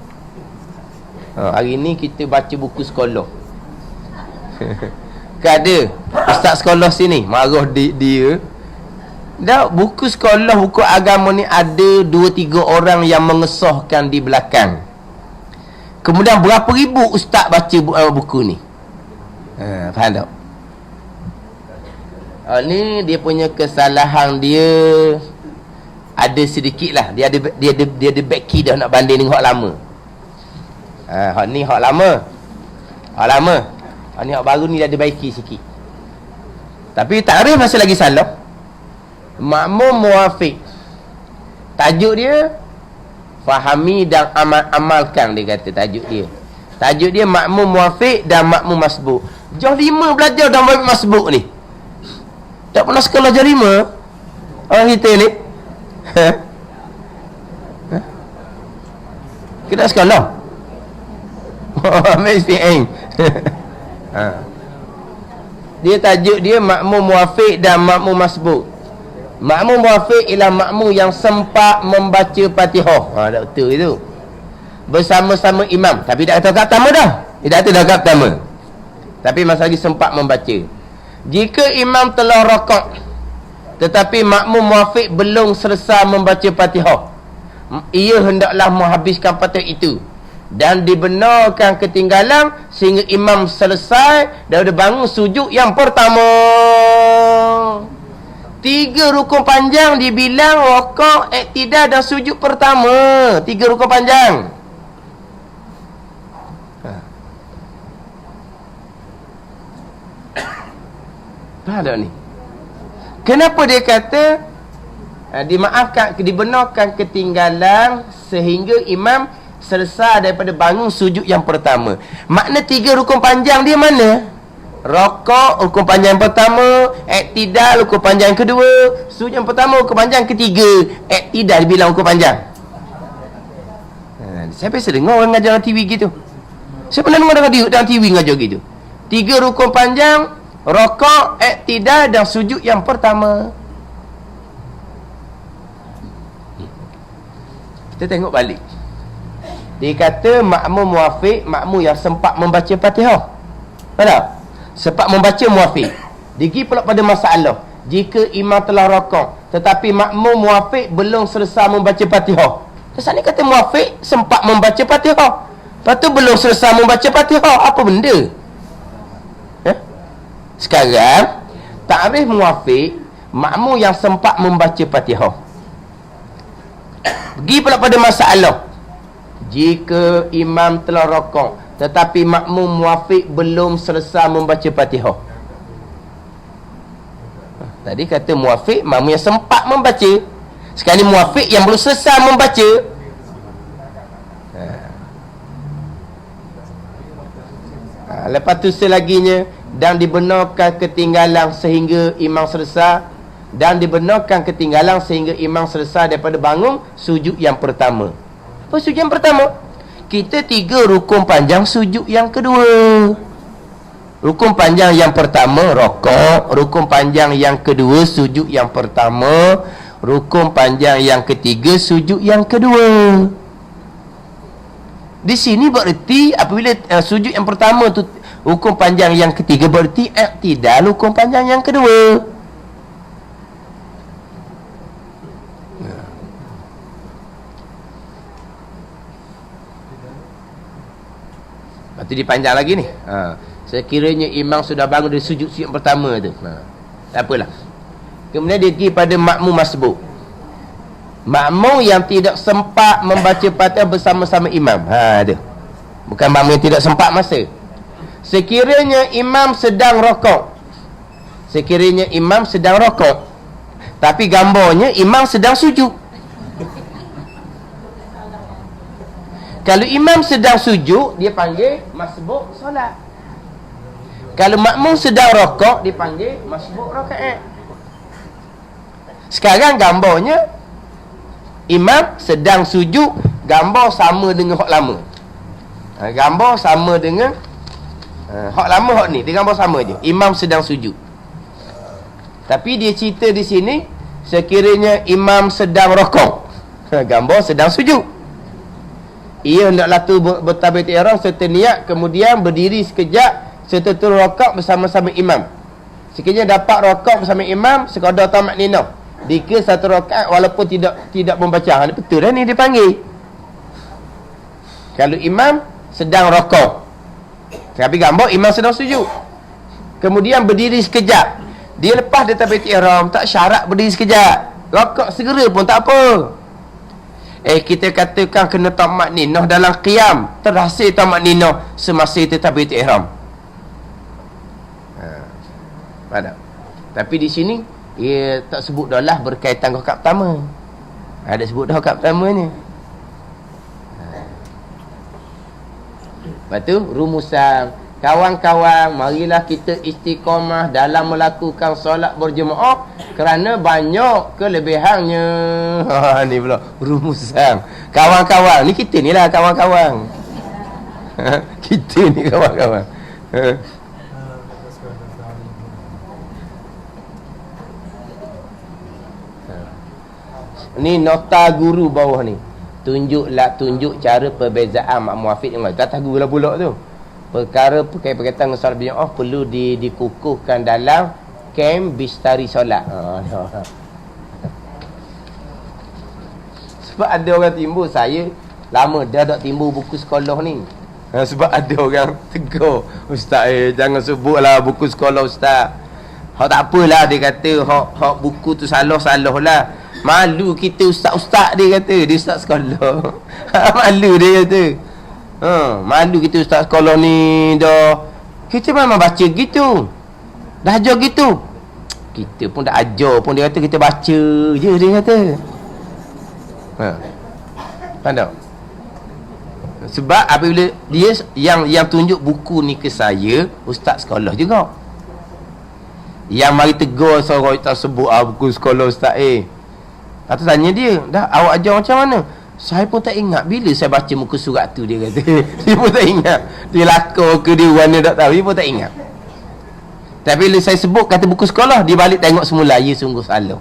Hari ni kita baca buku sekolah. Ada ustaz sekolah sini marah dia. Dah buku sekolah, buku agama ni ada 2-3 orang yang mengesahkan di belakang. Kemudian berapa ribu ustaz baca buku ni. Faham tak? Ni dia punya kesalahan dia ada sedikit lah. Dia ada beki dah nak banding dengan hak lama. Hak ni hak lama. Hak lama. Hak ni hak baru ni dah dibaiki sikit. Tapi takrif masih lagi salah. Makmum muwafiq. Tajuk dia fahami dan amalkan, dia kata tajuk dia. Tajuk dia makmum muwafiq dan makmum masbuk. Jauh 5 belajar dalam bab masbuk ni. Tak pernah sekolah jauh 5 orang kita ni. Kita sekolah. MSPN. Dia tajuk dia makmum muwafiq dan makmum masbuk. Makmum muwafiq ialah makmum yang sempat membaca Fatihah. Dah betul itu. Bersama-sama imam. Tapi tak kata rakaat pertama dah. Dia tak kata dah rakaat pertama. Tapi masa lagi sempat membaca. Jika imam telah rakaat tetapi makmum muwafiq belum selesai membaca Fatihah, ia hendaklah menghabiskan Fatihah itu dan dibenarkan ketinggalan sehingga imam selesai dan bangun sujud yang pertama. 3 rukun panjang dibilang rakaat, iktidal dan sujud pertama. 3 rukun panjang. Faham tak ni? Kenapa dia kata dimaafkan, dibenarkan ketinggalan sehingga imam selesai daripada bangun sujud yang pertama? Makna 3 rukun panjang dia mana? Rakaat rukun panjang yang pertama, iktidal rukun panjang yang kedua, sujud yang pertama rukun panjang yang ketiga, iktidal dibilang rukun panjang. Saya biasa dengar orang ngajar dalam TV gitu. Saya pernah dengar dalam TV ngajar gitu. 3 rukun panjang, rakaat, iktidal dan sujud yang pertama. Kita tengok balik. Dia kata makmum muwafiq, makmum yang sempat membaca Fatihah. Tahu? Sempat membaca muwafiq. Digi pula pada masalah, jika imam telah rakaat tetapi makmum muwafiq belum selesai membaca Fatihah. Terus ni kata muwafiq sempat membaca Fatihah, lepas tu belum selesai membaca Fatihah. Apa benda? Sekarang takrif muwafiq, makmum yang sempat membaca Fatihah. Pergi pula pada masalah, jika imam telah rakaat tetapi makmum muwafiq belum selesai membaca Fatihah. Tadi kata muwafiq, makmum yang sempat membaca. Sekarang ni muwafiq yang belum selesai membaca. Lepas tu selaginya, dan dibenarkan ketinggalan sehingga imam selesai, dan dibenarkan ketinggalan sehingga imam selesai daripada bangun sujud yang pertama. Apa sujud yang pertama? Kita 3 rukun panjang sujud yang kedua. Rukun panjang yang pertama rakaat, rukun panjang yang kedua sujud yang pertama, rukun panjang yang ketiga sujud yang kedua. Di sini bererti apabila sujud yang pertama tu rukun panjang yang ketiga, bererti iktidal rukun panjang yang kedua. Lepas tu dipanjang lagi ni. Sekiranya imam sudah bangun dari sujud yang pertama tu. Tak apalah. Kemudian dia pergi pada makmum masbuk. Makmum yang tidak sempat membaca Fatihah bersama-sama imam. Ada. Bukan makmum yang tidak sempat masa. Sekiranya imam sedang rakaat. Sekiranya imam sedang rakaat, tapi gambarnya imam sedang sujud. Kalau imam sedang sujud, dia panggil masbuk solat. Kalau makmum sedang rakaat, dia panggil masbuk rakaat. Sekarang gambarnya imam sedang sujud, gambar sama dengan hak lama. Gambar sama dengan hak lama, hak ni dia gambar sama je. Imam sedang sujud. Tapi dia cerita di sini sekiranya imam sedang rakaat, gambar sedang sujud. Ia hendaklah tu bertakbiratul ihram serta niat, kemudian berdiri sekejap serta turun rakaat bersama-sama imam. Sekiranya dapat rakaat bersama imam sekadar tamat ninah, dikira satu rakaat walaupun tidak membaca. Betul dah ni dia panggil. Kalau imam sedang rakaat, tapi gambar imam sedang sujud, kemudian berdiri sekejap, dia lepas dia takbiratul ihram, tak syarat berdiri sekejap, rakaat segera pun tak apa. Kita katakan kena tamak ninah dalam qiyam, terhasil tamak ninah semasa itu takbiratul ihram. Faham tak? Tapi di sini ia tak sebut dah lah berkaitan rakaat pertama. Ada sebut dah rakaat pertama ni. Lepas tu rumusan, kawan-kawan, marilah kita istiqamah dalam melakukan solat berjemaah kerana banyak kelebihannya. Ni pula rumusan. Kawan-kawan, ni kita ni lah kawan-kawan. Kita ni kawan-kawan. Ni nota guru bawah ni. Tunjuk cara perbezaan makmum hafid dengan kata guru lah pula tu. Perkara berkaitan dengan solat berjemaah perlu dikukuhkan dalam kem bistari solat. Sebab ada orang timbul, saya lama dah tak timbul buku sekolah ni. Sebab ada orang tegur, ustaz jangan sebutlah buku sekolah ustaz. Hak tak apalah, dia kata hak buku tu salah-salah lah. Malu kita ustaz-ustaz, dia kata. Dia ustaz sekolah. Malu dia kata. Malu kita ustaz sekolah ni dah. Kita memang baca gitu. Dah ajar gitu. Kita pun dah ajar pun dia kata kita baca je, dia kata. Faham tak? Sebab apabila dia yang tunjuk buku ni ke saya, ustaz sekolah juga. Yang mari tegur seorang tak sebut buku sekolah ustaz Lepas tu tanya dia, dah awak ajar macam mana? Saya pun tak ingat bila saya baca muka surat tu, dia kata. Dia pun tak ingat. Dia lakar ke dia warna tak tahu, dia pun tak ingat. Tapi bila saya sebut kata buku sekolah, dia balik tengok semula, ya sungguh salah.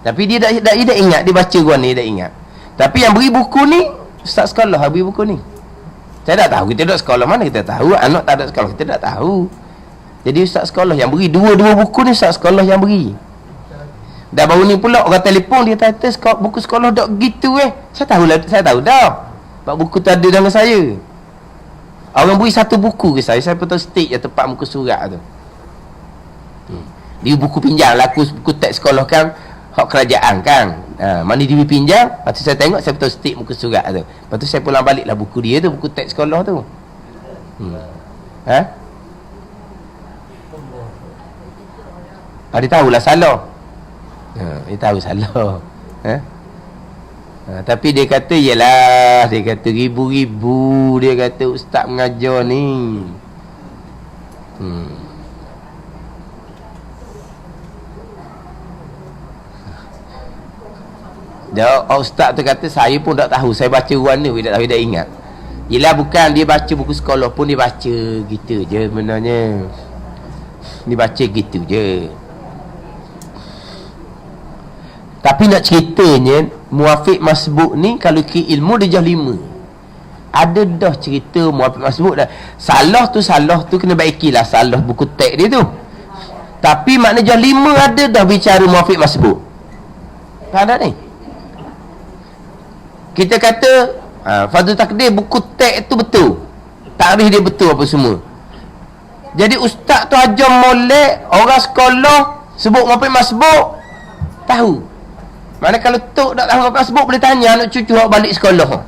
Tapi dia tak ingat, dia baca warna, dia tak ingat. Tapi yang beri buku ni, ustaz sekolah beri buku ni. Saya tak tahu, kita duduk sekolah mana kita tahu. Anak tak ada sekolah, kita tak tahu. Jadi ustaz sekolah yang beri, dua buku ni ustaz sekolah yang beri. Dah baru ni pula orang telefon, dia kata buku sekolah tak gitu Saya tahu dah. Sebab buku tu ada dalam saya. Orang beri satu buku ke saya pun tahu stick je tempat muka surat tu. Dia buku pinjam lah, buku teks sekolah kan, hak kerajaan kan. Mana dia pinjam, lepas tu saya tengok, saya tahu stick muka surat tu. Lepas tu saya pulang balik lah buku dia tu, buku teks sekolah tu. Dia tahulah salah. Dia tahu salah. Tapi dia kata yelah, dia kata ribu-ribu, dia kata ustaz mengajar ni. Dia ustaz tu kata saya pun tak tahu, saya baca warna tak tahu, tak ingat. Yelah bukan dia baca buku sekolah pun dia baca gitu je sebenarnya. Dia baca gitu je. Tapi nak ceritanya, muafiq masbuk ni kalau ke ilmu dia jah 5. Ada dah cerita muafiq masbuk dah. Salah tu kena baikilah salah buku teks dia tu. Tapi makna jah 5 ada dah bicara muafiq masbuk. Tak ada ni. Kita kata Fadul Takdir buku teks tu betul. Tarikh dia betul apa semua. Jadi ustaz tu ajar molek orang sekolah sebut muafiq masbuk tahu. Mana kalau tok tak tahu apa sebut, boleh tanya anak cucu awak balik sekolah.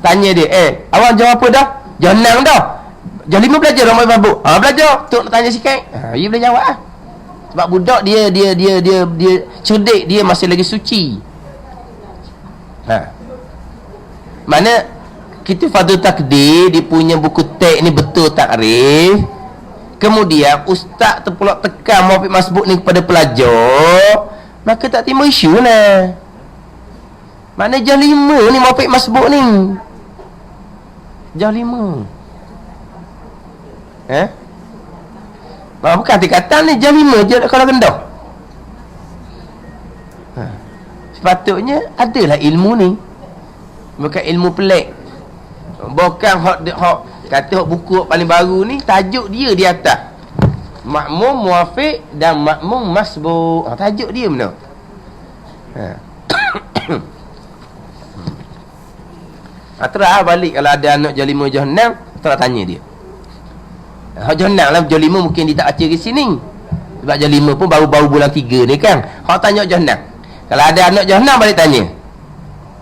Tanya dia, awak jawab apa dah? Janang dah. Jam 5 belajar ramai babuk. Belajar. Tok nak tanya sikit. Dia boleh jawab ah. Sebab budak dia cerdik, dia masih lagi suci. Mana kita Fadul Takdir dia punya buku teks ni betul takrif. Kemudian ustaz tu pula tekan muafiq masbuk ni kepada pelajar, maka tak timbul isu lah. Mana jam 5 ni muafiq masbuk ni. Jam 5. Bukan tingkatan ni, jam 5 je kalau rendah. Sepatutnya adalah ilmu ni. Bukan ilmu pelik. Bukan hak kata hak buku hak paling baru ni, tajuk dia di atas. Makmum muafiq dan makmum masbuk. Tajuk dia benar. Terah balik kalau ada anak jam 5 jam 6, terah tanya dia. Jam 6 lah, jam 5 mungkin dia tak baca ke sini. Sebab jam 5 pun baru-baru bulan 3 ni kan. Hak tanya jam 6. Kalau ada anak jam 6 balik tanya.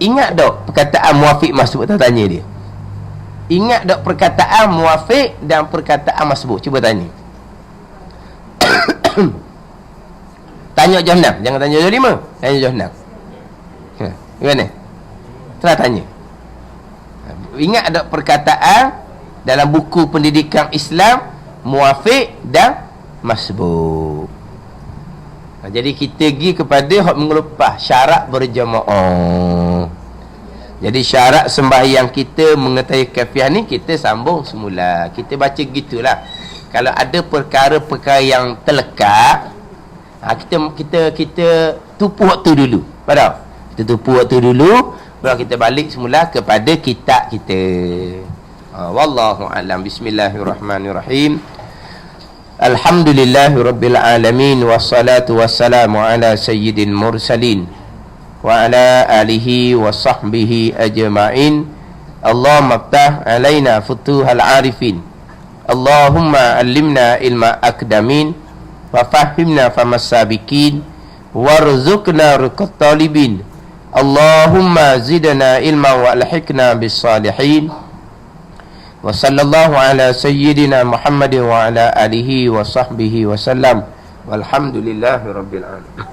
Ingat tak perkataan muwafiq masbuk? Tak tanya dia. Ingat tak perkataan muwafiq dan perkataan masbuk? Cuba tanya. Tanya Johannam, jangan tanya Johannam. Tanya Johannam. Gimana? Telah tanya. Ingat tak perkataan dalam buku pendidikan Islam muwafiq dan masbuk? Jadi kita pergi kepada hak mengelupas syarat berjamaah. Jadi syarat sembahyang kita mengetahui kafiah ni kita sambung semula. Kita baca gitulah. Kalau ada perkara-perkara yang terlekat, kita tupu waktu dulu. Faham? Kita tupu waktu dulu, baru kita balik semula kepada kitab kita. Wallahu a'lam. Bismillahirrahmanirrahim. Alhamdulillahirabbil alamin wassalatu wassalamu ala sayyidil mursalin wa ala alihi wa sahbihi ajma'in. Allahumma aftah alaina futuhal arifin. Allahumma allimna ilma akdamin wa fahimna famas sabiqin warzuqna riqat talibin. Allahumma zidna ilma wa alhiqna bis salihin. Wa sallallahu ala sayyidina Muhammadin wa ala alihi wa sahbihi wa sallam. Walhamdulillahi rabbil alamin.